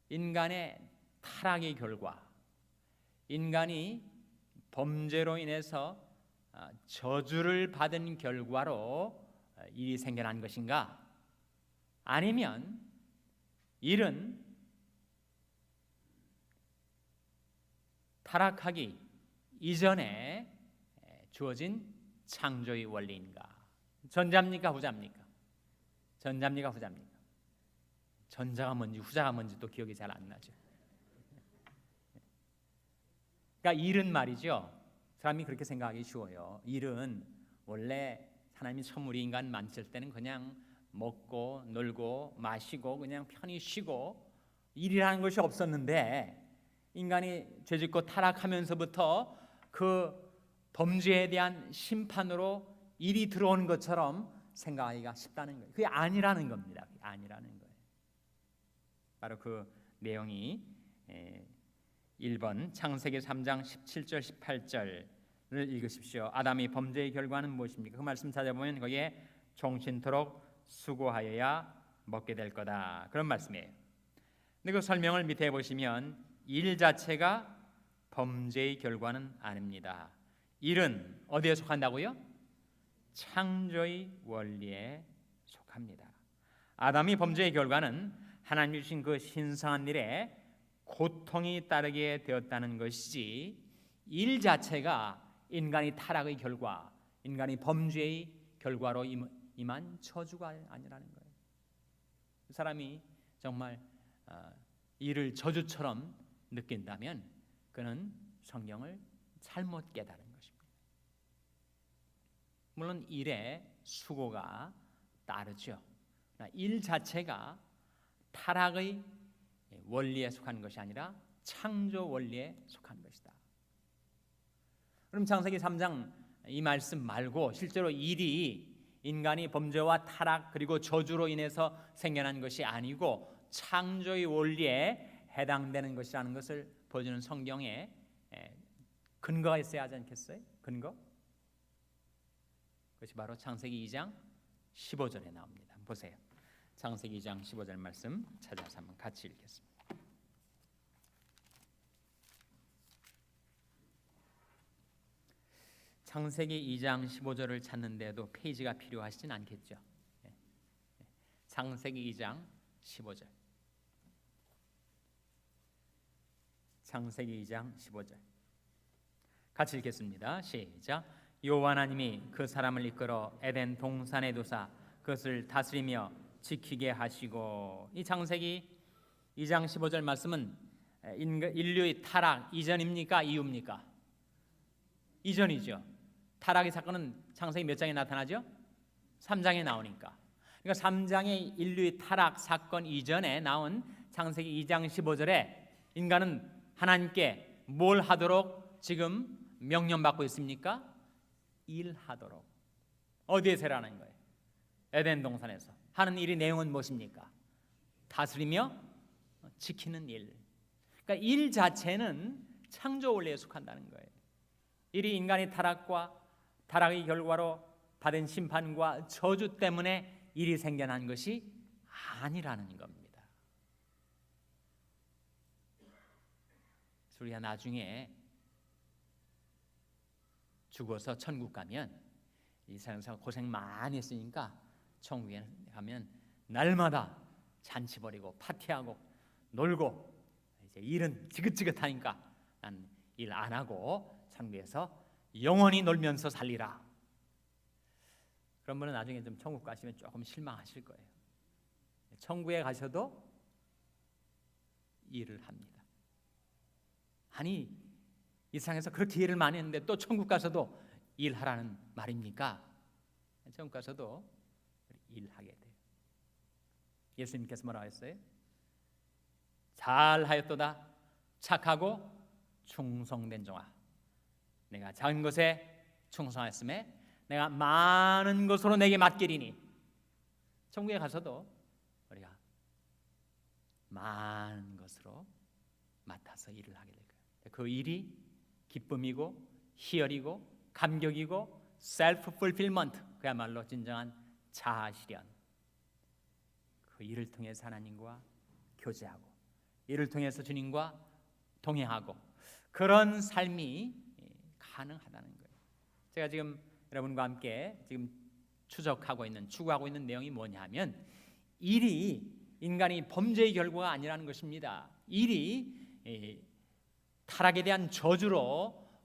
인간의 타락의 결과, 인간이 범죄로 인해서 저주를 받은 결과로 일이 생겨난 것인가? 아니면 일은 타락하기 이전에 주어진 창조의 원리인가? 전자입니까? 후자입니까? 전자입니까? 후자입니까? 전자가 뭔지 후자가 뭔지 또 기억이 잘 안 나죠. 그러니까 일은 말이죠. 사람이 그렇게 생각하기 쉬워요. 일은 원래 하나님이 처음 우리 인간 만들 때는 그냥 먹고 놀고 마시고 그냥 편히 쉬고 일이라는 것이 없었는데 인간이 죄짓고 타락하면서부터 그 범죄에 대한 심판으로 일이 들어오는 것처럼 생각하기가 쉽다는 거예요. 그게 아니라는 겁니다. 그게 아니라는 거예요. 바로 그 내용이 1번 창세기 3장 17절 18절을 읽으십시오. 아담이 범죄의 결과는 무엇입니까? 그 말씀 찾아보면 거기에 종신토록 수고하여야 먹게 될 거다 그런 말씀이에요. 근데 그 설명을 밑에 보시면 일 자체가 범죄의 결과는 아닙니다. 일은 어디에 속한다고요? 창조의 원리에 속합니다. 아담이 범죄의 결과는 하나님이 주신 그 신성한 일에 고통이 따르게 되었다는 것이지 일 자체가 인간이 타락의 결과, 인간이 범죄의 결과로 임한 저주가 아니라는 거예요. 그 사람이 정말 일을 저주처럼 느낀다면 그는 성경을 잘못 깨달은 것입니다. 물론 일에 수고가 따르죠. 일 자체가 타락의 원리에 속한 것이 아니라 창조 원리에 속한 것이다. 그럼 창세기 3장 이 말씀 말고 실제로 일이 인간이 범죄와 타락 그리고 저주로 인해서 생겨난 것이 아니고 창조의 원리에 해당되는 것이라는 것을 보여주는 성경에 근거가 있어야 하지 않겠어요? 근거? 그것이 바로 창세기 2장 15절에 나옵니다. 보세요. 창세기 2장 15절 말씀 찾아서 한번 같이 읽겠습니다. 창세기 2장 15절을 찾는데도 페이지가 필요하시진 않겠죠. 창세기 2장 15절. 창세기 2장 15절. 같이 읽겠습니다. 시작. 여호와 하나님이 그 사람을 이끌어 에덴 동산에 두사 그것을 다스리며 지키게 하시고. 이 창세기 2장 15절 말씀은 인류의 타락 이전입니까? 이후입니까? 이전이죠. 타락의 사건은 창세기 몇 장에 나타나죠? 3장에 나오니까. 그러니까 3장의 인류의 타락 사건 이전에 나온 창세기 2장 15절에 인간은 하나님께 뭘 하도록 지금 명령받고 있습니까? 일하도록. 어디에서 일하는 거예요? 에덴 동산에서. 하는 일의 내용은 무엇입니까? 다스리며 지키는 일. 그러니까 일 자체는 창조 원리에 속한다는 거예요. 일이 인간의 타락의 결과로 받은 심판과 저주 때문에 일이 생겨난 것이 아니라는 겁니다. 우리가 나중에 죽어서 천국 가면 이 세상에서 고생 많이 했으니까 천국에 가면 날마다 잔치 벌이고 파티하고 놀고 이제 일은 지긋지긋하니까 난 일 안 하고 천국에서 영원히 놀면서 살리라. 그런 분은 나중에 좀 천국 가시면 조금 실망하실 거예요. 천국에 가셔도 일을 합니다. 아니 이 세상에서 그렇게 일을 많이 했는데 또 천국 가서도 일하라는 말입니까? 천국 가서도 일하게 돼요. 예수님께서 뭐라고 했어요? 잘하였도다 착하고 충성된 종아, 내가 작은 것에 충성하였음에 내가 많은 것으로 내게 맡기리니. 천국에 가서도 우리가 많은 것으로 맡아서 일을 하게 될 거예요. 그 일이 기쁨이고 희열이고 감격이고 셀프 풀필먼트, 그야말로 진정한 자아 실현. 그 일을 통해서 하나님과 교제하고 이를 통해서 주님과 동행하고 그런 삶이 가능하다는 거예요. 제가 지금 여러분과 함께 지금 추구하고 있는 내용이 뭐냐면 일이 인간이 범죄의 결과가 아니라는 것입니다. 일이 타락에 대한 저주로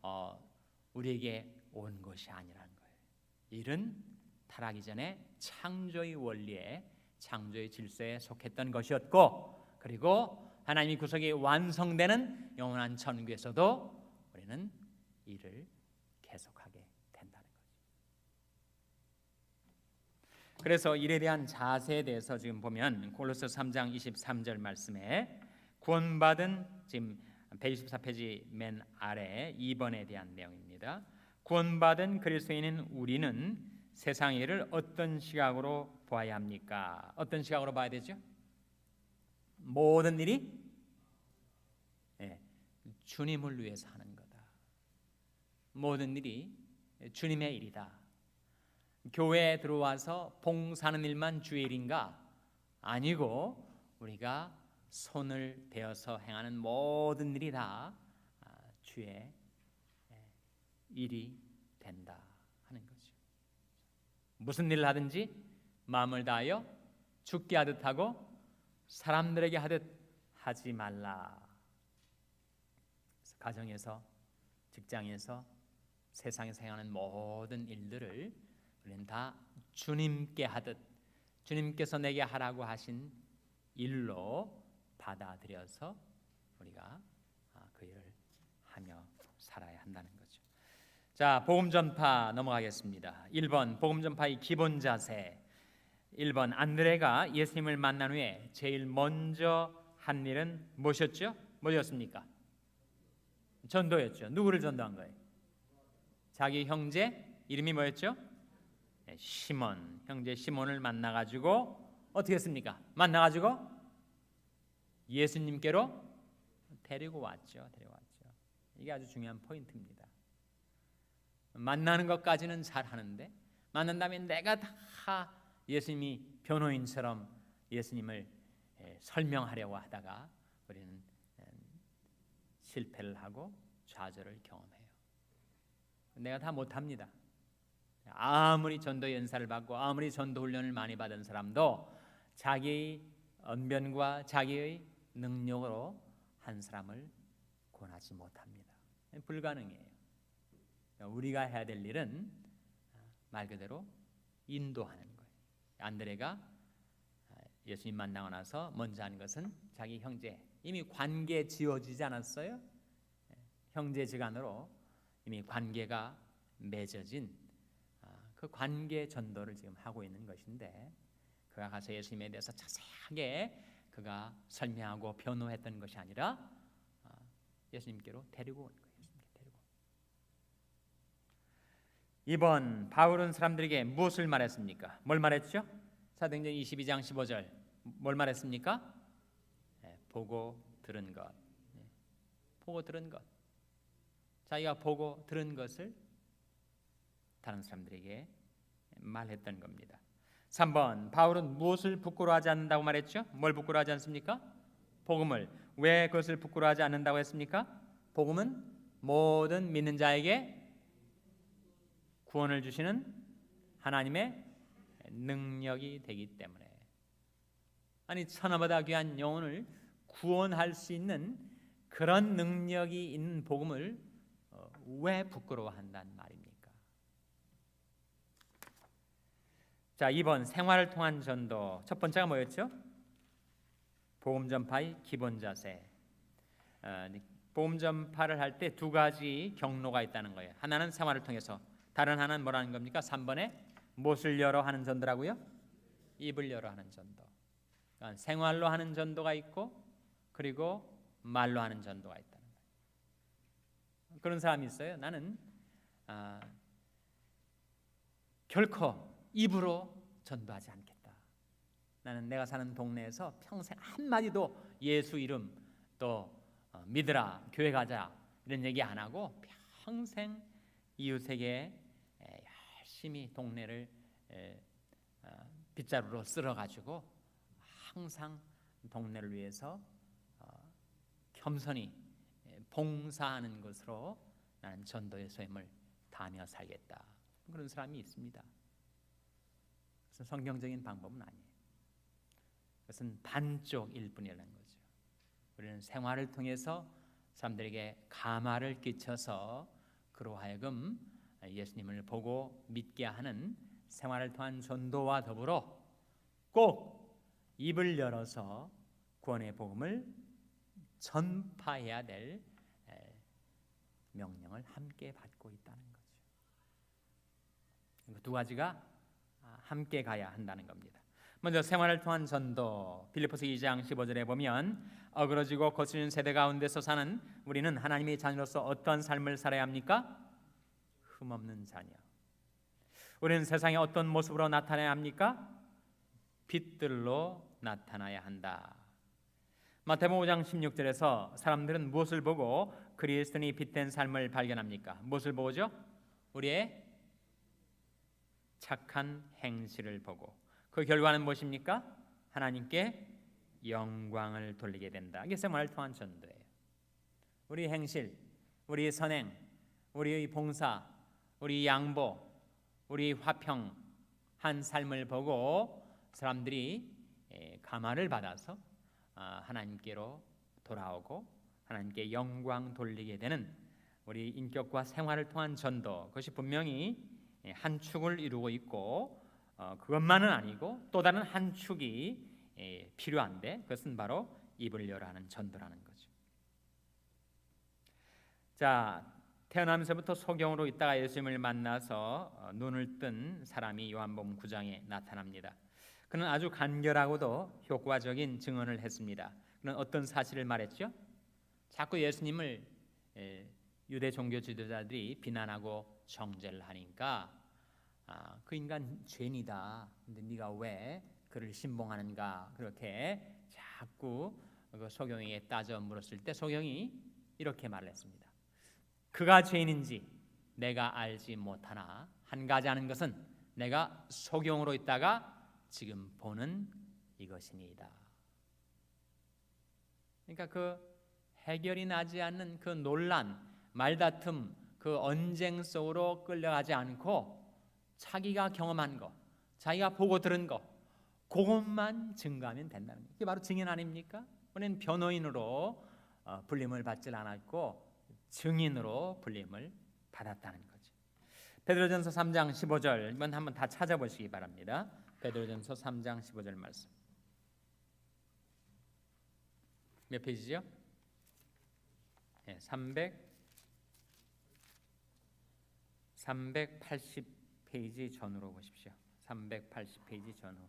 우리에게 온 것이 아니라는 거예요. 일은 타락 이전에 창조의 원리에 창조의 질서에 속했던 것이었고, 그리고 하나님의 구속이 완성되는 영원한 천국에서도 우리는 일을 계속하게 된다는 거죠. 그래서 일에 대한 자세에 대해서 지금 보면 골로새 3장 23절 말씀에 구원받은, 지금 124페이지 맨 아래 2번에 대한 내용입니다. 구원받은 그리스도인인 우리는 세상의 일을 어떤 시각으로 보아야 합니까? 어떤 시각으로 봐야 되죠? 모든 일이 주님을 위해서 하는 거다. 모든 일이 주님의 일이다. 교회에 들어와서 봉사하는 일만 주의 일인가? 아니고 우리가 손을 대어서 행하는 모든 일이 다 주의 일이 된다 하는 거죠. 무슨 일을 하든지 마음을 다하여 죽게 하듯 하고 사람들에게 하듯 하지 말라. 가정에서, 직장에서, 세상에서 행하는 모든 일들을 우리는 다 주님께 하듯, 주님께서 내게 하라고 하신 일로 받아들여서 우리가 그 일을 하며 살아야 한다는 거죠. 자, 복음 전파 넘어가겠습니다. 1번 복음 전파의 기본 자세. 1번 안드레가 예수님을 만난 후에 제일 먼저 한 일은 무엇이었죠? 뭐였습니까? 전도였죠. 누구를 전도한 거예요? 자기 형제 이름이 뭐였죠? 시몬. 형제 시몬을 만나가지고 어떻게 했습니까? 만나가지고 예수님께로 데리고 왔죠. 이게 아주 중요한 포인트입니다. 만나는 것까지는 잘 하는데 만난 다음에 내가 다 예수님이 변호인처럼 예수님을 설명하려고 하다가 우리는 실패를 하고 좌절을 경험해요. 내가 다 못합니다. 아무리 전도 연사를 받고 아무리 전도 훈련을 많이 받은 사람도 자기의 언변과 자기의 능력으로 한 사람을 권하지 못합니다. 불가능해요. 우리가 해야 될 일은 말 그대로 인도하는 거예요. 안드레가 예수님 만나고 나서 먼저 한 것은 자기 형제, 이미 관계 지어지지 않았어요? 형제지간으로 이미 관계가 맺어진 그 관계 전도를 지금 하고 있는 것인데, 그가 가서 예수님에 대해서 자세하게 그가 설명하고 변호했던 것이 아니라 예수님께로 데리고 온 거예요. 이번 바울은 사람들에게 무엇을 말했습니까? 뭘 말했죠? 사도행전 22장 15절 뭘 말했습니까? 보고 들은 것. 보고 들은 것. 자기가 보고 들은 것을 다른 사람들에게 말했던 겁니다. 3번 바울은 무엇을 부끄러워하지 않는다고 말했죠? 뭘 부끄러워하지 않습니까? 복음을. 왜 그것을 부끄러워하지 않는다고 했습니까? 복음은 모든 믿는 자에게 구원을 주시는 하나님의 능력이 되기 때문에. 아니, 천하보다 귀한 영혼을 구원할 수 있는 그런 능력이 있는 복음을 왜 부끄러워한다는 말입니까? 자, 2번 생활을 통한 전도. 첫 번째가 뭐였죠? 복음 전파의 기본 자세. 복음 전파를 할 때 두 가지 경로가 있다는 거예요. 하나는 생활을 통해서, 다른 하나는 뭐라는 겁니까? 3번에 못을 열어 하는 전도라고요? 입을 열어 하는 전도. 그러니까 생활로 하는 전도가 있고 그리고 말로 하는 전도가 있다는 거예요. 그런 사람이 있어요. 나는 결코 입으로 전도하지 않겠다. 나는 내가 사는 동네에서 평생 한마디도 예수 이름 또 믿으라, 교회 가자 이런 얘기 안 하고 평생 이웃에게 열심히 동네를 빗자루로 쓸어가지고 항상 동네를 위해서 겸손히 봉사하는 것으로 나는 전도의 소임을 다하며 살겠다. 그런 사람이 있습니다. 그래서 성경적인 방법은 아니에요. 그것은 반쪽일 뿐이라는 거죠. 우리는 생활을 통해서 사람들에게 감화를 끼쳐서 그로 하여금 예수님을 보고 믿게 하는 생활을 통한 전도와 더불어 꼭 입을 열어서 구원의 복음을 전파해야 될 명령을 함께 받고 있다는 거죠. 두 가지가 함께 가야 한다는 겁니다. 먼저 생활을 통한 전도. 빌립보서 2장 15절에 보면 어그러지고 거스르는 세대 가운데서 사는 우리는 하나님의 자녀로서 어떠한 삶을 살아야 합니까? 흠없는 자녀. 우리는 세상에 어떤 모습으로 나타나야 합니까? 빛들로 나타나야 한다. 마태복음 5장 16절에서 사람들은 무엇을 보고 그리스도인이 빛된 삶을 발견합니까? 무엇을 보고죠? 우리의 착한 행실을 보고 그 결과는 무엇입니까? 하나님께 영광을 돌리게 된다. 이게 생활을 통한 전도예요. 우리의 행실, 우리의 선행, 우리의 봉사, 우리의 양보, 우리의 화평한 삶을 보고 사람들이 감화를 받아서 하나님께로 돌아오고 하나님께 영광 돌리게 되는 우리 인격과 생활을 통한 전도, 그것이 분명히 한 축을 이루고 있고 그것만은 아니고 또 다른 한 축이 필요한데 그것은 바로 입을 열어 하는 전도라는 거죠. 자, 태어나면서부터 소경으로 있다가 예수님을 만나서 눈을 뜬 사람이 요한복음 9장에 나타납니다. 그는 아주 간결하고도 효과적인 증언을 했습니다. 그는 어떤 사실을 말했죠? 자꾸 예수님을 유대 종교 지도자들이 비난하고 정죄를 하니까 그 인간 죄인이다. 근데 네가 왜 그를 신봉하는가? 그렇게 자꾸 그 소경에게 따져 물었을 때 소경이 이렇게 말을 했습니다. 그가 죄인인지 내가 알지 못하나 한 가지 아는 것은 내가 소경으로 있다가 지금 보는 이것이니이다. 그러니까 그 해결이 나지 않는 그 논란, 말다툼, 그 그 언쟁 속으로 끌려가지 않고 자기가 경험한 거, 자기가 보고 들은 거, 그것만 증거하면 된다는 거예요. 이게 바로 증인 아닙니까? 우리는 변호인으로 불림을 받지 않았고 증인으로 불림을 받았다는 거죠. 베드로전서 3장 15절 이번 한번 다 찾아보시기 바랍니다. 베드로전서 3장 15절 말씀. 몇 페이지죠? 네, 380페이지 전후로 보십시오. 380페이지 전후.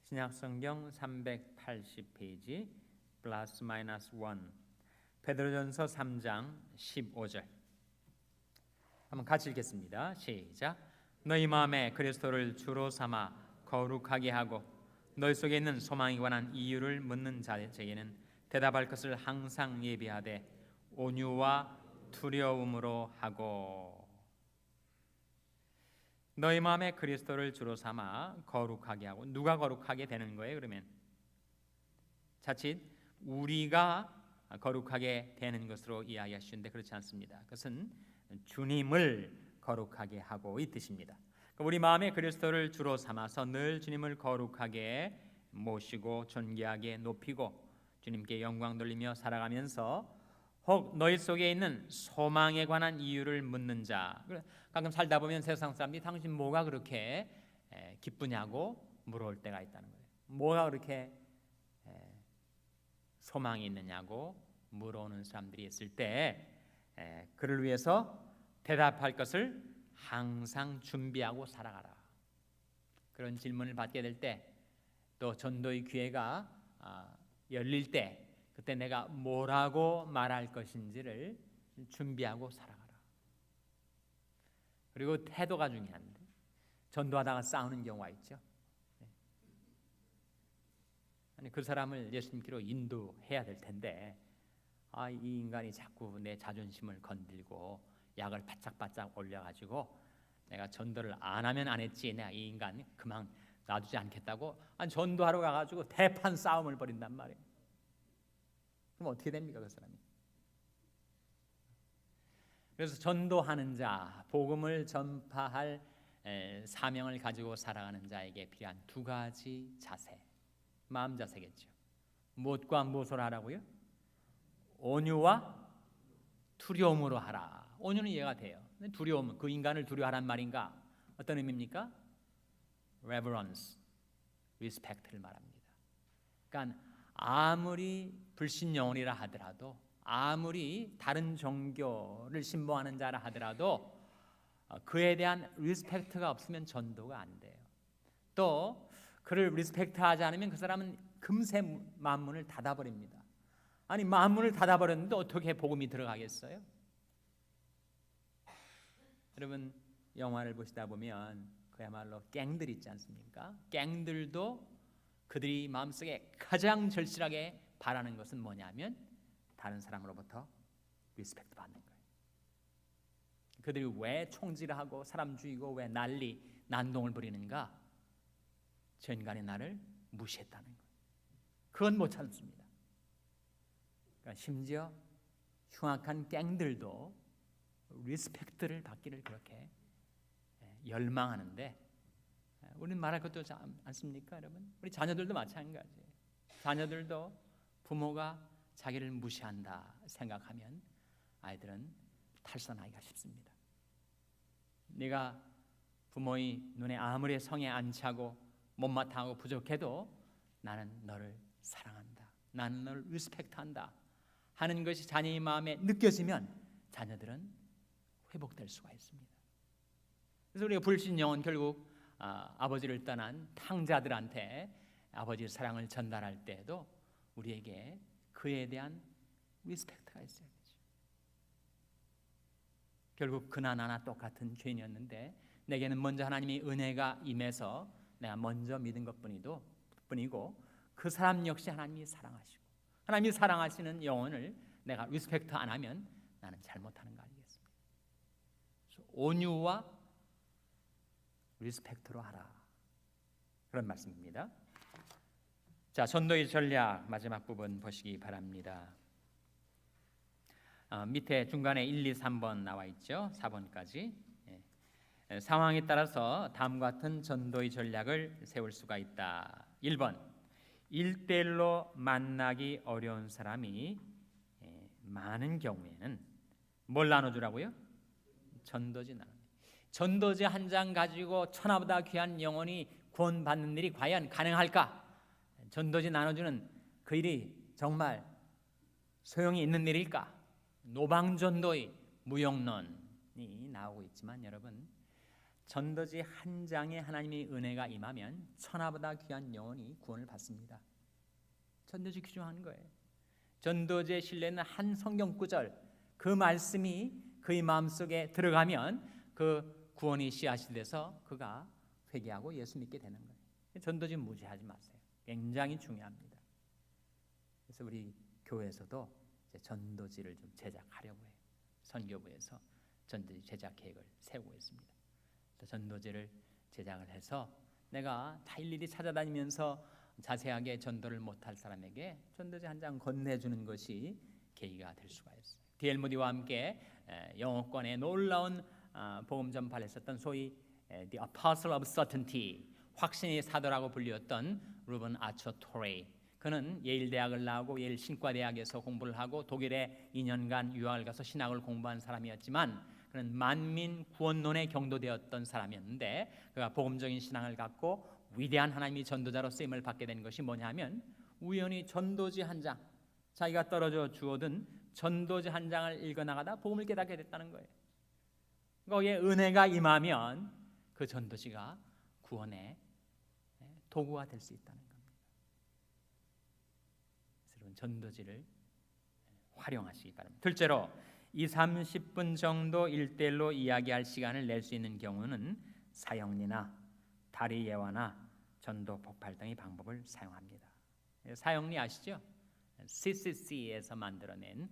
신약성경 380페이지 플러스 마이너스 1. 베드로전서 3장 15절. 한번 같이 읽겠습니다. 시작. 너희 마음에 그리스도를 주로 삼아 거룩하게 하고 너희 속에 있는 소망에 관한 이유를 묻는 자에게는 대답할 것을 항상 예비하되 온유와 두려움으로 하고. 너희 마음에 그리스도를 주로 삼아 거룩하게 하고. 누가 거룩하게 되는 거예요? 그러면 자칫 우리가 거룩하게 되는 것으로 이야기하시는데 그렇지 않습니다. 그것은 주님을 거룩하게 하고 이 뜻입니다. 우리 마음에 그리스도를 주로 삼아서 늘 주님을 거룩하게 모시고 존귀하게 높이고 주님께 영광 돌리며 살아가면서 혹 너희 속에 있는 소망에 관한 이유를 묻는 자. 가끔 살다 보면 세상 사람들이 당신 뭐가 그렇게 기쁘냐고 물어올 때가 있다는 거예요. 뭐가 그렇게 소망이 있느냐고 물어오는 사람들이 있을 때 그를 위해서 대답할 것을 항상 준비하고 살아가라. 그런 질문을 받게 될 때 또 전도의 기회가 열릴 때 그때 내가 뭐라고 말할 것인지를 준비하고 살아가라. 그리고 태도가 중요한데 전도하다가 싸우는 경우가 있죠. 아니 그 사람을 예수님께로 인도해야 될 텐데 이 인간이 자꾸 내 자존심을 건들고 약을 바짝바짝 올려가지고 내가 전도를 안 하면 안 했지 내가 이 인간 그만 놔두지 않겠다고 전도하러 가가지고 대판 싸움을 벌인단 말이에요. 그럼 어떻게 됩니까 그 사람이? 그래서 전도하는 자, 복음을 전파할 사명을 가지고 살아가는 자에게 필요한 두 가지 자세, 마음 자세겠죠. 무엇과 무엇을 하라고요? 온유와 두려움으로 하라. 온유는 이해가 돼요. 두려움은 그 인간을 두려워하란 말인가? 어떤 의미입니까? reverence, respect를 말합니다. 그러니까 아무리 불신영혼이라 하더라도 아무리 다른 종교를 신봉하는 자라 하더라도 그에 대한 리스펙트가 없으면 전도가 안 돼요. 또 그를 리스펙트하지 않으면 그 사람은 금세 만문을 닫아버립니다. 아니 만문을 닫아버렸는데 어떻게 복음이 들어가겠어요? 여러분 영화를 보시다 보면 그야말로 갱들 있지 않습니까? 갱들도 그들이 마음속에 가장 절실하게 바라는 것은 뭐냐면 다른 사람으로부터 리스펙트 받는 거예요. 그들이 왜 총질하고 사람 죽이고 왜 난리 난동을 부리는가? 저 인간이 나를 무시했다는 거예요. 그건 못 참습니다. 그러니까 심지어 흉악한 갱들도 리스펙트를 받기를 그렇게 열망하는데 우리는 말할 것도 않습니까 여러분? 우리 자녀들도 마찬가지예요. 자녀들도 부모가 자기를 무시한다 생각하면 아이들은 탈선하기가 쉽습니다. 네가 부모의 눈에 아무리 성에 안 차고 못마땅하고 부족해도 나는 너를 사랑한다. 나는 너를 리스펙트한다 하는 것이 자녀의 마음에 느껴지면 자녀들은 회복될 수가 있습니다. 그래서 우리가 불신영은 결국 아버지를 떠난 탕자들한테 아버지의 사랑을 전달할 때에도 우리에게 그에 대한 리스펙트가 있어야 되죠. 결국 그나 나나 똑같은 죄인이었는데 내게는 먼저 하나님의 은혜가 임해서 내가 먼저 믿은 것뿐이고 그 사람 역시 하나님이 사랑하시고 하나님이 사랑하시는 영혼을 내가 리스펙트 안 하면 나는 잘못하는 거 아니겠습니까? 온유와 리스펙트로 하라. 그런 말씀입니다. 자, 전도의 전략 마지막 부분 보시기 바랍니다. 밑에 중간에 1, 2, 3번 나와 있죠. 4번까지. 상황에 따라서 다음과 같은 전도의 전략을 세울 수가 있다. 1번, 1대1로 만나기 어려운 사람이 많은 경우에는 뭘 나눠주라고요? 전도지 나눠. 전도지 한 장 가지고 천하보다 귀한 영혼이 구원받는 일이 과연 가능할까? 전도지 나눠주는 그 일이 정말 소용이 있는 일일까? 노방전도의 무용론이 나오고 있지만 여러분, 전도지 한 장에 하나님의 은혜가 임하면 천하보다 귀한 영혼이 구원을 받습니다. 전도지 규정하는 거예요. 전도지의 신뢰는 한 성경 구절, 그 말씀이 그의 마음속에 들어가면 그 구원이 씨앗이 돼서 그가 회개하고 예수 믿게 되는 거예요. 전도지 무시하지 마세요. 굉장히 중요합니다. 그래서 우리 교회에서도 이제 전도지를 좀 제작하려고 해요. 선교부에서 전도지 제작 계획을 세우고 있습니다. 전도지를 제작을 해서 내가 다 일일이 찾아다니면서 자세하게 전도를 못할 사람에게 전도지 한 장 건네주는 것이 계기가 될 수가 있어요. D.L. 모디와 함께 영어권에 놀라운 복음 전파를 했었던 소위 The Apostle of Certainty, 확신의 사도라고 불렸던 루벤 아처 토레이, 그는 예일 대학을 나오고 예일 신과대학에서 공부를 하고 독일에 2년간 유학을 가서 신학을 공부한 사람이었지만 그는 만민 구원론에 경도되었던 사람이었는데 그가 복음적인 신앙을 갖고 위대한 하나님의 전도자로 쓰임을 받게 된 것이 뭐냐면 우연히 전도지 한 장, 자기가 떨어져 주어든 전도지 한 장을 읽어나가다 복음을 깨닫게 됐다는 거예요. 거기에 은혜가 임하면 그 전도지가 구원의 도구가 될 수 있다는 겁니다. 여러분, 전도지를 활용하시기 바랍니다. 둘째로 20-30분 정도 1대1로 이야기할 시간을 낼 수 있는 경우는 사형리나 다리 예화나 전도 폭발 등의 방법을 사용합니다. 사형리 아시죠? CCC에서 만들어낸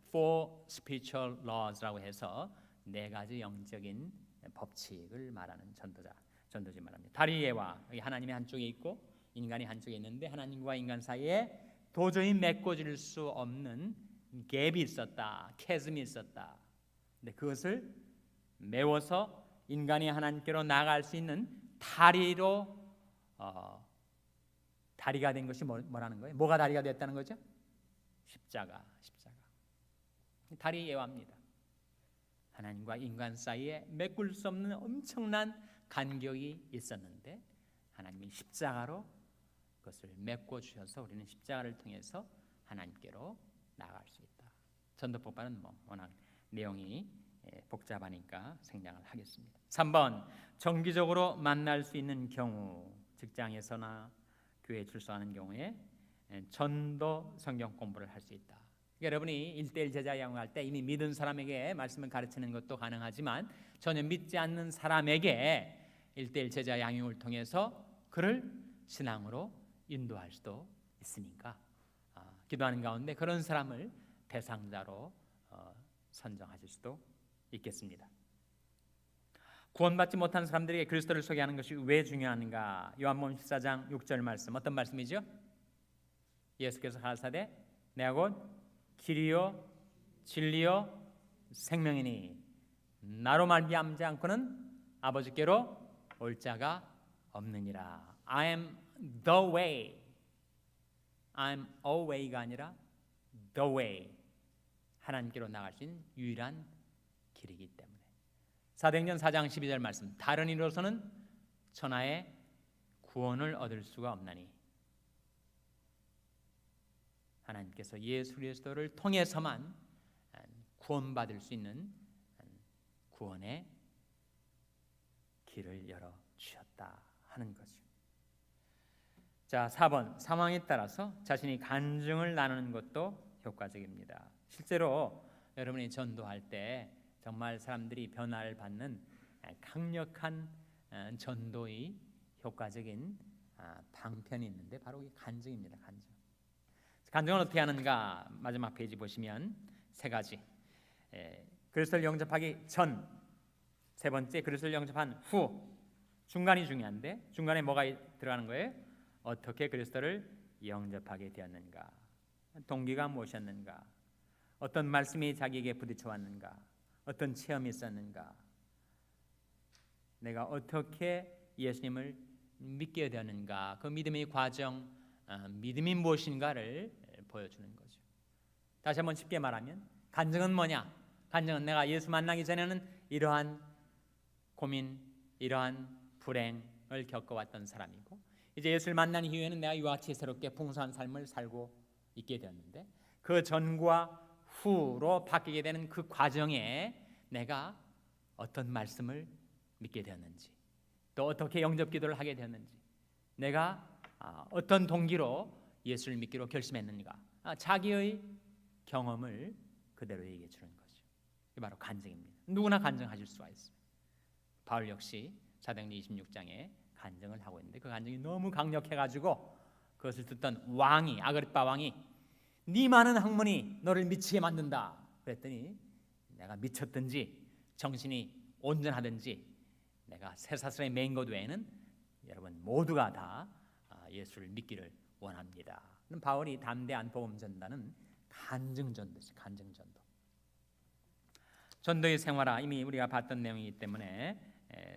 Four Spiritual Laws라고 해서 4가지 영적인 법칙을 말하는 전도지 말합니다. 다리 예화, 하나님이 한쪽에 있고 인간이 한쪽에 있는데 하나님과 인간 사이에 도저히 메꿔질 수 없는 갭이 있었다, 캐즘이 있었다. 근데 그것을 메워서 인간이 하나님께로 나아갈 수 있는 다리로 다리가 된 것이 뭐라는 거예요? 뭐가 다리가 됐다는 거죠? 십자가. 다리 예화입니다. 하나님과 인간 사이에 메꿀 수 없는 엄청난 간격이 있었는데 하나님이 십자가로 그것을 메꿔 주셔서 우리는 십자가를 통해서 하나님께로 나아갈 수 있다. 전도 폭발은 워낙 내용이 복잡하니까 생략을 하겠습니다. 3번, 정기적으로 만날 수 있는 경우, 직장에서나 교회에 출석하는 경우에 전도 성경 공부를 할 수 있다. 여러분이 1대1 제자 양육할 때 이미 믿은 사람에게 말씀을 가르치는 것도 가능하지만 전혀 믿지 않는 사람에게 1대1 제자 양육을 통해서 그를 신앙으로 인도할 수도 있으니까 기도하는 가운데 그런 사람을 대상자로 선정하실 수도 있겠습니다. 구원받지 못한 사람들에게 그리스도를 소개하는 것이 왜 중요한가? 요한복음 14장 6절 말씀, 어떤 말씀이죠? 예수께서 가라사대 내가 곧 길이요 진리요 생명이니 나로 말미암지 않고는 아버지께로 올 자가 없느니라. I am the way. I'm a way가 아니라 the way. 하나님께로 나갈 수 있는 유일한 길이기 때문에. 사도행전 4장 12절 말씀, 다른 이로서는 천하에 구원을 얻을 수가 없나니 하나님께서 예수 그리스도를 통해서만 구원받을 수 있는 구원의 길을 열어 주셨다 하는 거죠. 자, 4번, 상황에 따라서 자신이 간증을 나누는 것도 효과적입니다. 실제로 여러분이 전도할 때 정말 사람들이 변화를 받는 강력한 전도의 효과적인 방편이 있는데 바로 이 간증입니다. 간증을 어떻게 하는가? 마지막 페이지 보시면 3가지. 그리스도를 영접하기 전, 3번째 그리스도를 영접한 후, 중간이 중요한데 중간에 뭐가 들어가는 거예요? 어떻게 그리스도를 영접하게 되었는가? 동기가 무엇이었는가? 어떤 말씀이 자기에게 부딪혀 왔는가? 어떤 체험이 있었는가? 내가 어떻게 예수님을 믿게 되었는가? 그 믿음의 과정, 믿음이 무엇인가를 보여주는 거죠. 다시 한번 쉽게 말하면 간증은 뭐냐? 간증은 내가 예수 만나기 전에는 이러한 고민, 이러한 불행을 겪어왔던 사람이고, 이제 예수를 만난 이후에는 내가 이와 같이 새롭게 풍성한 삶을 살고 있게 되었는데, 그 전과 후로 바뀌게 되는 그 과정에 내가 어떤 말씀을 믿게 되었는지, 또 어떻게 영접 기도를 하게 되었는지, 내가 어떤 동기로 예수를 믿기로 결심했는가, 자기의 경험을 그대로 얘기해 주는 거죠. 이게 바로 간증입니다. 누구나 간증하실 수가 있어요. 바울 역시 사도행전 26장에 간증을 하고 있는데, 그 간증이 너무 강력해가지고 그것을 듣던 왕이, 아그리빠 왕이 네 많은 학문이 너를 미치게 만든다 그랬더니, 내가 미쳤든지 정신이 온전하든지 내가 쇠사슬에 매인 것 외에는 여러분 모두가 다 예수를 믿기를 원합니다. 바울이 담대한 복음 전다는 간증전도죠. 간증전도. 전도의 생활화 이미 우리가 봤던 내용이기 때문에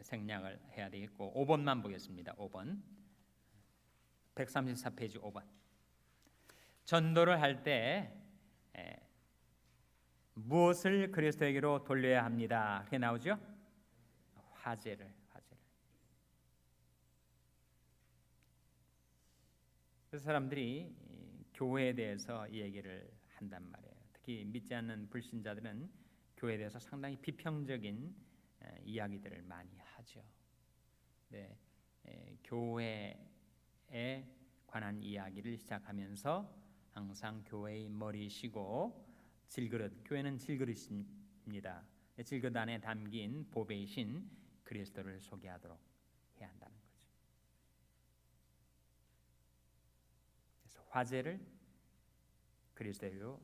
생략을 해야 되겠고, 5번만 보겠습니다. 5번 134페이지 5번. 전도를 할 때 무엇을 그리스도에게로 돌려야 합니다. 그게 나오죠? 화제를. 그래서 사람들이 교회에 대해서 이 얘기를 한단 말이에요. 특히 믿지 않는 불신자들은 교회에 대해서 상당히 비평적인 이야기들을 많이 하죠. 네, 교회에 관한 이야기를 시작하면서 항상 교회의 머리시고 질그릇, 교회는 질그릇입니다. 질그릇 안에 담긴 보배이신 그리스도를 소개하도록 해야 한다는 거죠. 그래서 화제를 그리스도로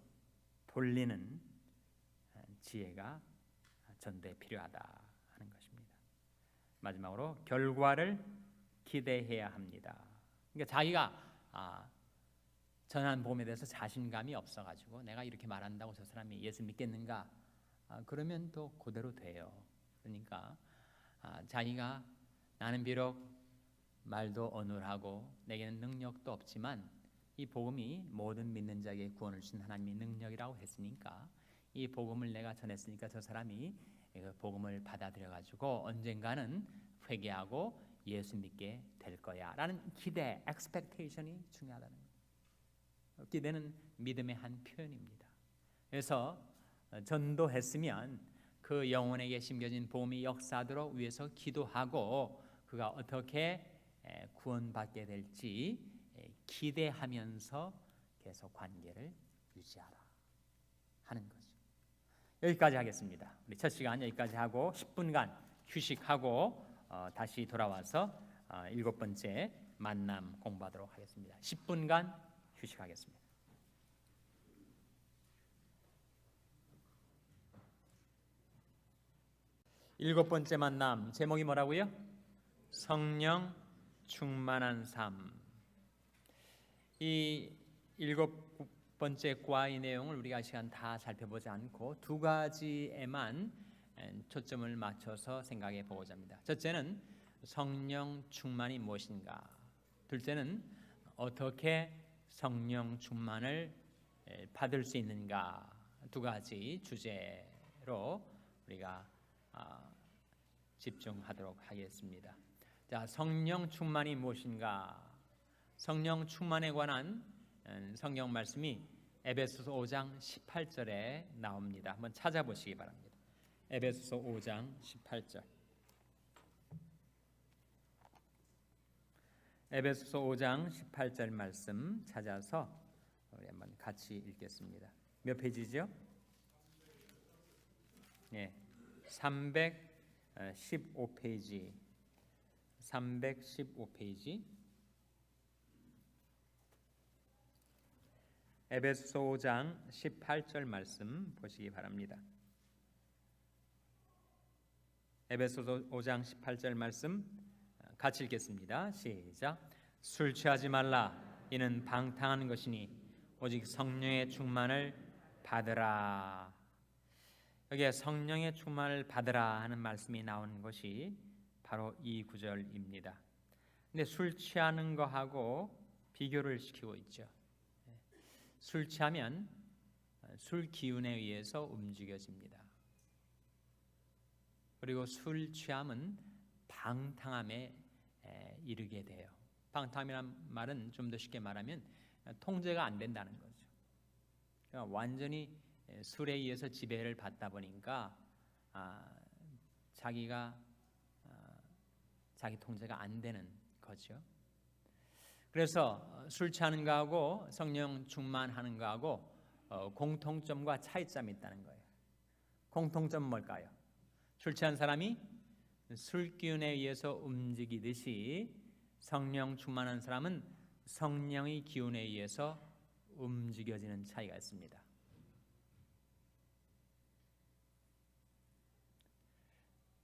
돌리는 지혜가 전도에 필요하다 하는 것입니다. 마지막으로 결과를 기대해야 합니다. 그러니까 자기가 전한 복음에 대해서 자신감이 없어가지고 내가 이렇게 말한다고 저 사람이 예수 믿겠는가? 그러면 또 그대로 돼요. 그러니까 자기가 나는 비록 말도 어눌하고 내게는 능력도 없지만 이 복음이 모든 믿는 자에게 구원을 주신 하나님의 능력이라고 했으니까, 이 복음을 내가 전했으니까 저 사람이 복음을 받아들여가지고 언젠가는 회개하고 예수 믿게 될 거야 라는 기대, expectation이 중요하다는 거예요. 기대는 믿음의 한 표현입니다. 그래서 전도했으면 그 영혼에게 심겨진 복음이 역사하도록 위해서 기도하고, 그가 어떻게 구원받게 될지 기대하면서 계속 관계를 유지하라 하는 거죠. 여기까지 하겠습니다. 우리 첫 시간 여기까지 하고 10분간 휴식하고 다시 돌아와서 7번째 만남 공부하도록 하겠습니다. 10분간 휴식하겠습니다. 일곱 번째 만남 제목이 뭐라고요? 성령 충만한 삶. 이 7번째 과의 내용을 우리가 시간 다 살펴보지 않고 두 가지에만 초점을 맞춰서 생각해 보고자 합니다. 첫째는 성령 충만이 무엇인가, 둘째는 어떻게 성령 충만을 받을 수 있는가, 두 가지 주제로 우리가 집중하도록 하겠습니다. 자, 성령 충만이 무엇인가? 성령 충만에 관한 성경 말씀이 에베소서 5장 18절에 나옵니다. 한번 찾아보시기 바랍니다. 에베소서 5장 18절. 에베소서 5장 18절 말씀 찾아서 우리 한번 같이 읽겠습니다. 몇 페이지죠? 네, 315페이지. 315페이지. 에베소서 5장 18절 말씀 보시기 바랍니다. 에베소서 5장 18절 말씀 같이 읽겠습니다. 시작. 술 취하지 말라. 이는 방탕한 것이니 오직 성령의 충만을 받으라. 여기에 성령의 충만을 받으라 하는 말씀이 나오는 것이 바로 이 구절입니다. 근데 술 취하는 거하고 비교를 시키고 있죠. 술 취하면 술 기운에 의해서 움직여집니다. 그리고 술 취함은 방탕함에 이르게 돼요. 방탕함이란 말은 좀 더 쉽게 말하면 통제가 안 된다는 거죠. 그러니까 완전히 술에 의해서 지배를 받다 보니까 자기가 자기 통제가 안 되는 거죠. 그래서 술 취하는 거하고 성령 충만하는 거하고 공통점과 차이점이 있다는 거예요. 공통점은 뭘까요? 술 취한 사람이 술 기운에 의해서 움직이듯이 성령 충만한 사람은 성령의 기운에 의해서 움직여지는 차이가 있습니다.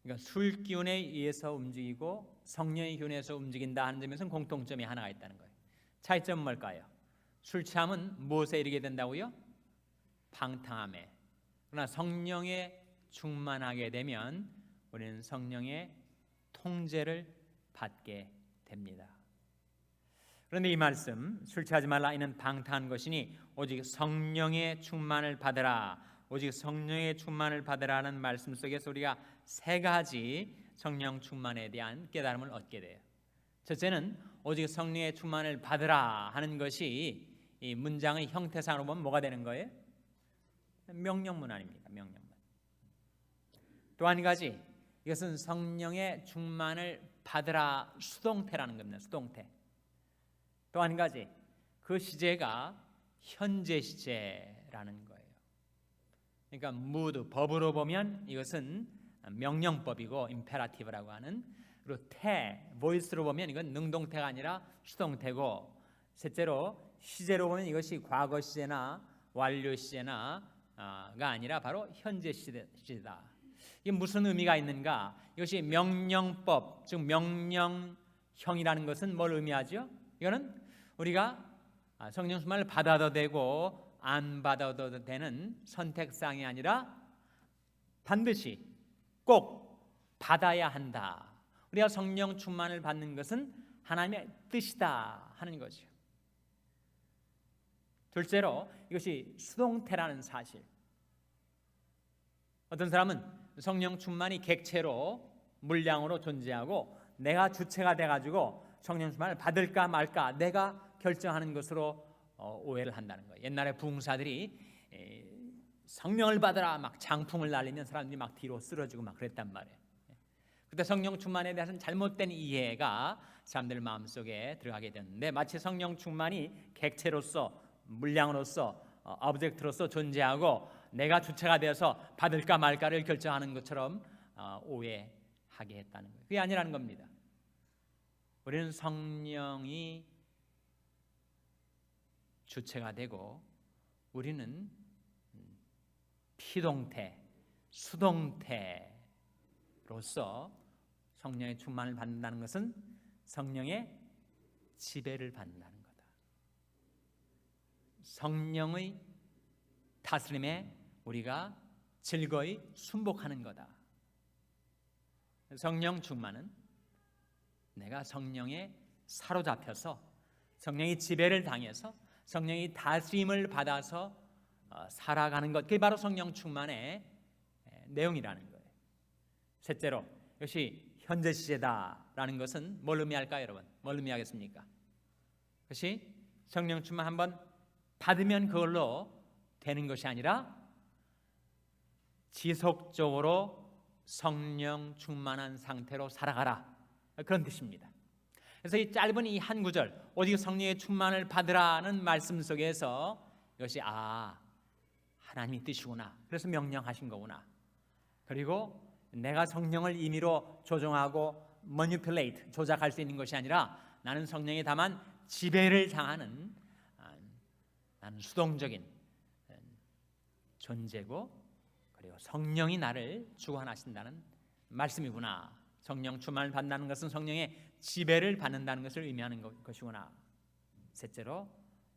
그러니까 술 기운에 의해서 움직이고 성령의 기운에서 움직인다 하는 점에서는 공통점이 하나가 있다는 거예요. 차이점은 뭘까요? 술 취함은 무엇에 이르게 된다고요? 방탕함에. 그러나 성령에 충만하게 되면 우리는 성령의 통제를 받게 됩니다. 그런데 이 말씀 술 취하지 말라 이는 방탕한 것이니 오직 성령의 충만을 받으라. 오직 성령의 충만을 받으라는 말씀 속에서 우리가 세 가지 성령 충만에 대한 깨달음을 얻게 돼요. 첫째는 오직 성령의 충만을 받으라 하는 것이 이 문장의 형태상으로 보면 뭐가 되는 거예요? 명령문 아닙니까? 명령문. 또 한 가지 이것은 성령의 충만을 받으라 수동태라는 겁니다. 수동태. 또 한 가지 그 시제가 현재 시제라는 거예요. 그러니까 mood, 법으로 보면 이것은 명령법이고 임페라티브라고 하는, 그리고 태, voice로 보면 이건 능동태가 아니라 수동태고, 셋째로 시제로 보면 이것이 과거 시제나 완료 시제나가 아니라 바로 현재 시제다. 이게 무슨 의미가 있는가? 이것이 명령법, 즉 명령형이라는 것은 뭘 의미하죠? 이거는 우리가 성령 충만을 받아도 되고 안 받아도 되는 선택사항이 아니라 반드시 꼭 받아야 한다. 우리가 성령 충만을 받는 것은 하나님의 뜻이다 하는 거죠. 둘째로 이것이 수동태라는 사실. 어떤 사람은 성령 충만이 객체로 물량으로 존재하고 내가 주체가 돼가지고 성령 충만을 받을까 말까 내가 결정하는 것으로 오해를 한다는 거예요. 옛날에 부흥사들이 성령을 받으라 막 장풍을 날리면 사람들이 막 뒤로 쓰러지고 막 그랬단 말이에요. 그때 성령 충만에 대해서는 잘못된 이해가 사람들 마음속에 들어가게 됐는데, 마치 성령 충만이 객체로서 물량으로서 오브젝트로서 존재하고 내가 주체가 되어서 받을까 말까를 결정하는 것처럼 오해하게 했다는 거예요. 그게 아니라는 겁니다. 우리는 성령이 주체가 되고 우리는 피동태, 수동태로서 성령의 충만을 받는다는 것은 성령의 지배를 받는다는 거다. 성령의 다스림에 우리가 즐거이 순복하는 거다. 성령 충만은 내가 성령에 사로잡혀서 성령의 지배를 당해서 성령의 다스림을 받아서 살아가는 것, 그게 바로 성령 충만의 내용이라는 거예요. 셋째로 이것이 현재 시제다라는 것은 뭘 의미할까요, 여러분? 뭘 의미하겠습니까? 그것이 성령 충만 한번 받으면 그걸로 되는 것이 아니라 지속적으로 성령 충만한 상태로 살아가라, 그런 뜻입니다. 그래서 이 짧은 이 한 구절, 오직 성령의 충만을 받으라는 말씀 속에서 이것이 하나님의 뜻이구나, 그래서 명령하신 거구나, 그리고 내가 성령을 임의로 조종하고 manipulate, 조작할 수 있는 것이 아니라 나는 성령에 다만 지배를 당하는 나는 수동적인 존재고, 그리고 성령이 나를 주관하신다는 말씀이구나. 성령 충만을 받는다는 것은 성령의 지배를 받는다는 것을 의미하는 것이구나. 셋째로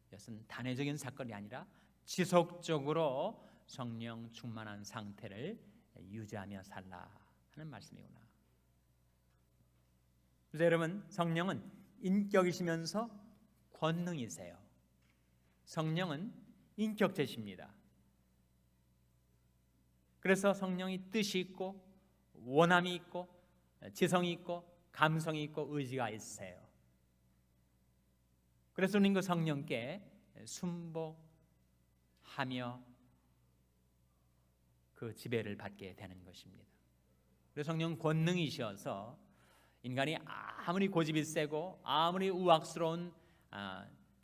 이것은 단회적인 사건이 아니라 지속적으로 성령 충만한 상태를 유지하며 살라 하는 말씀이구나. 그래서 여러분, 성령은 인격이시면서 권능이세요. 성령은 인격체십니다. 그래서 성령이 뜻이 있고 원함이 있고 지성이 있고 감성이 있고 의지가 있으세요. 그래서 우리는 그 성령께 순복하며 그 지배를 받게 되는 것입니다. 그래서 성령은 권능이셔서 인간이 아무리 고집이 세고 아무리 우악스러운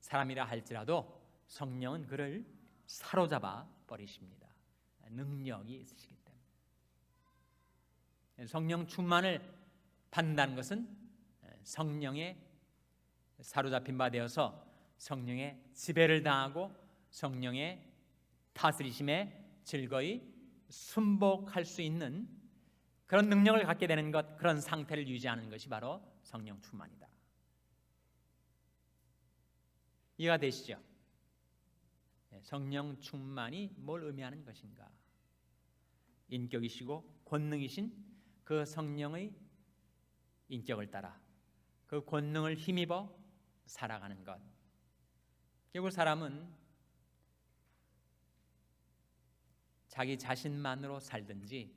사람이라 할지라도 성령은 그를 사로잡아 버리십니다. 능력이 있으시기 때문에. 성령 충만을 받는다는 것은 성령의 사로잡힌 바 되어서 성령의 지배를 당하고 성령의 다스리심에 즐거이 순복할 수 있는 그런 능력을 갖게 되는 것, 그런 상태를 유지하는 것이 바로 성령 충만이다. 이해가 되시죠? 성령 충만이 뭘 의미하는 것인가? 인격이시고 권능이신 그 성령의 인격을 따라 그 권능을 힘입어 살아가는 것. 결국 사람은 자기 자신만으로 살든지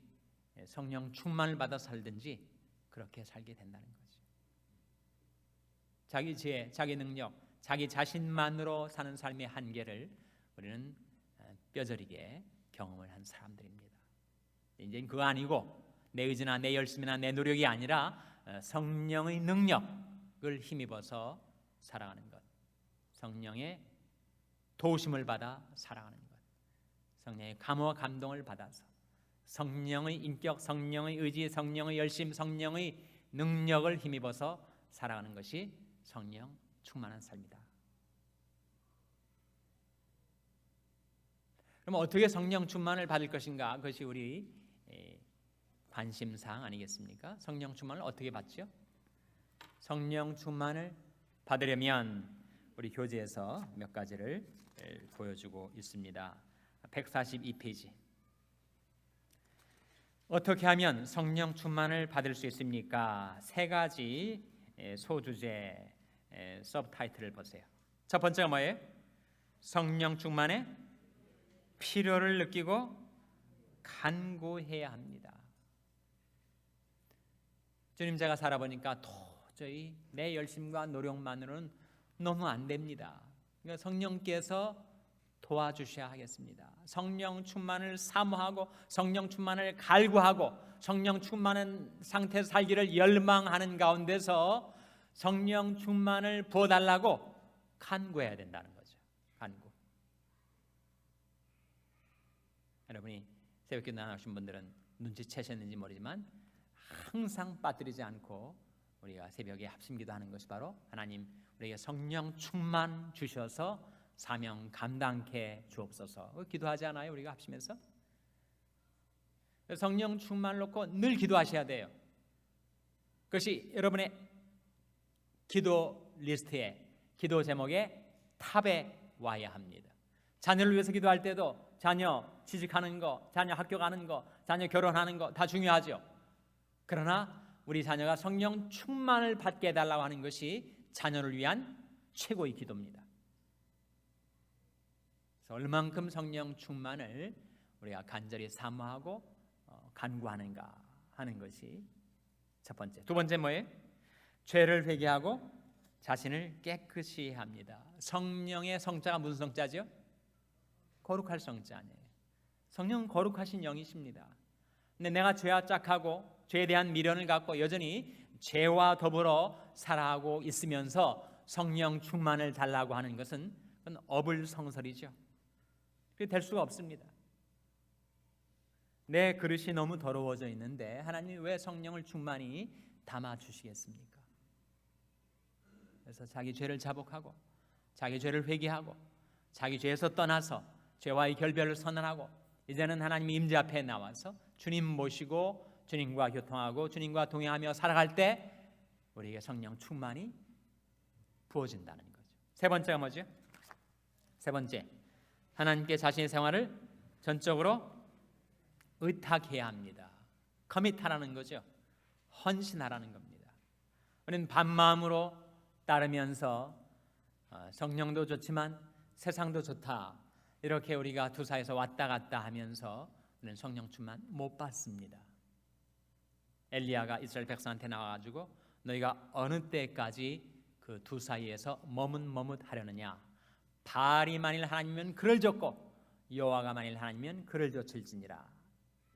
성령 충만을 받아 살든지 그렇게 살게 된다는 거죠. 자기 지혜, 자기 능력, 자기 자신만으로 사는 삶의 한계를 우리는 뼈저리게 경험을 한 사람들입니다. 이제는 그거 아니고 내 의지나 내 열심이나 내 노력이 아니라 성령의 능력을 힘입어서 살아가는 것, 성령의 도우심을 받아 살아가는 것, 성령의 감화와 감동을 받아서 성령의 인격, 성령의 의지, 성령의 열심, 성령의 능력을 힘입어서 살아가는 것이 성령 충만한 삶이다. 그럼 어떻게 성령 충만을 받을 것인가? 그것이 우리 관심사항 아니겠습니까? 성령 충만을 어떻게 받죠? 성령 충만을 받으려면 우리 교재에서 몇 가지를 보여주고 있습니다. 142페이지. 어떻게 하면 성령 충만을 받을 수 있습니까? 세 가지 소주제 서브타이틀을 보세요. 첫 번째가 뭐예요? 성령 충만의 필요를 느끼고 간구해야 합니다. 주님, 제가 살아보니까 도저히 내 열심과 노력만으로는 너무 안 됩니다. 그러니까 성령께서 도와주셔야 하겠습니다. 성령 충만을 사모하고 성령 충만을 갈구하고 성령 충만한 상태에서 살기를 열망하는 가운데서 성령 충만을 부어달라고 간구해야 된다는 거죠. 간구. 여러분이 새벽기도 나오신 분들은 눈치채셨는지 모르지만 항상 빠뜨리지 않고 우리가 새벽에 합심기도하는 것이 바로 하나님 우리에게 성령 충만 주셔서 사명 감당케 주옵소서. 기도하지 않아요? 우리가 합심해서 성령 충만을 놓고 늘 기도하셔야 돼요. 그것이 여러분의 기도 리스트에, 기도 제목에 탑에 와야 합니다. 자녀를 위해서 기도할 때도 자녀 취직하는 거, 자녀 학교 가는 거, 자녀 결혼하는 거 다 중요하죠. 그러나 우리 자녀가 성령 충만을 받게 해달라고 하는 것이 자녀를 위한 최고의 기도입니다. 그래서 얼만큼 성령 충만을 우리가 간절히 사모하고 간구하는가 하는 것이 첫 번째. 두 번째 뭐예요? 죄를 회개하고 자신을 깨끗이 합니다. 성령의 성자가 무슨 성자죠? 거룩할 성자 아니에요. 성령은 거룩하신 영이십니다. 근데 내가 죄와 짝하고 죄에 대한 미련을 갖고 여전히 죄와 더불어 살아가고 있으면서 성령 충만을 달라고 하는 것은 그건 어불성설이죠. 그게 될 수가 없습니다. 내 그릇이 너무 더러워져 있는데 하나님이 왜 성령을 충만히 담아 주시겠습니까? 그래서 자기 죄를 자복하고 자기 죄를 회개하고 자기 죄에서 떠나서 죄와의 결별을 선언하고 이제는 하나님 임재 앞에 나와서 주님 모시고 주님과 교통하고 주님과 동행하며 살아갈 때 우리에게 성령 충만이 부어진다는 거죠. 세 번째가 뭐죠? 세 번째, 하나님께 자신의 생활을 전적으로 의탁해야 합니다. 커밋하라는 거죠. 헌신하라는 겁니다. 우리는 반마음으로 따르면서 성령도 좋지만 세상도 좋다, 이렇게 우리가 두사에서 왔다 갔다 하면서 우리는 성령 충만 못 받습니다. 엘리야가 이스라엘 백성한테 나와가지고 너희가 어느 때까지 그 두 사이에서 머뭇머뭇하려느냐, 바알이 만일 하나님이면 그를 줬고 여호와가 만일 하나님이면 그를 줬을지니라.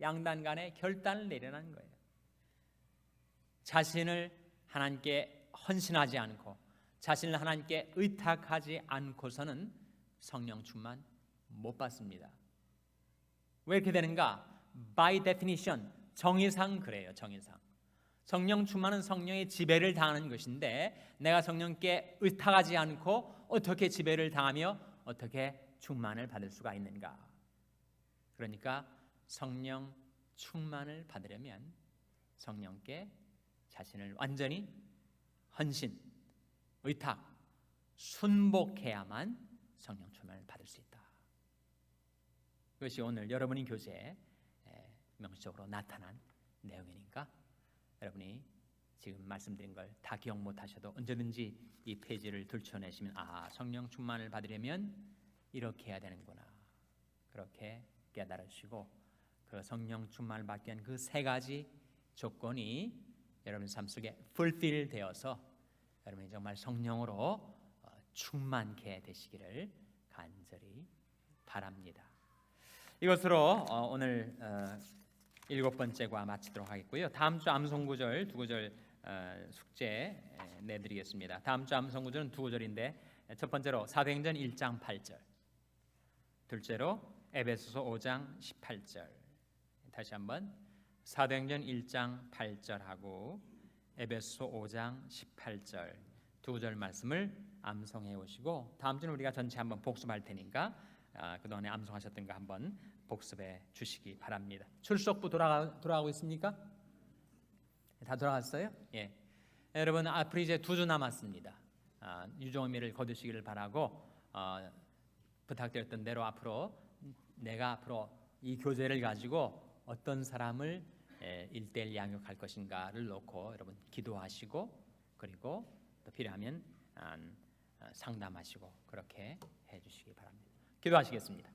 양단 간에 결단을 내려는 거예요. 자신을 하나님께 헌신하지 않고 자신을 하나님께 의탁하지 않고서는 성령 충만 못 받습니다. 왜 이렇게 되는가? By definition, 정의상 그래요. 정의상 성령 충만은 성령의 지배를 당하는 것인데, 내가 성령께 의탁하지 않고 어떻게 지배를 당하며 어떻게 충만을 받을 수가 있는가? 그러니까 성령 충만을 받으려면 성령께 자신을 완전히 헌신, 의탁, 순복해야만 성령 충만을 받을 수 있다. 그것이 오늘 여러분의 교제에 명시적으로 나타난 내용이니까 여러분이 지금 말씀드린 걸 다 기억 못하셔도 언제든지 이 페이지를 들춰내시면 성령 충만을 받으려면 이렇게 해야 되는구나, 그렇게 깨달으시고 그 성령 충만을 받기 위한 그 세 가지 조건이 여러분 삶 속에 fulfill 되어서 여러분이 정말 성령으로 충만케 되시기를 간절히 바랍니다. 이것으로 오늘 7번째과 마치도록 하겠고요. 다음 주 암송구절 두 구절 숙제 내드리겠습니다. 다음 주 암송구절은 두 구절인데, 첫 번째로 사도행전 1장 8절, 둘째로 에베소서 5장 18절. 다시 한번 사도행전 1장 8절하고 에베소 5장 18절 두 구절 말씀을 암송해 오시고, 다음 주는 우리가 전체 한번 복습할 테니까 그동안에 암송하셨던 거 한번 복습해 주시기 바랍니다. 출석부 돌아가고 있습니까? 다 돌아갔어요? 예. 여러분 앞으로 이제 2주 남았습니다. 유종의미를 거두시기를 바라고, 부탁드렸던 대로 앞으로 내가 앞으로 이 교제를 가지고 어떤 사람을 1:1 양육할 것인가를 놓고 여러분 기도하시고, 그리고 또 필요하면 상담하시고 그렇게 해주시기 바랍니다. 기도하시겠습니다.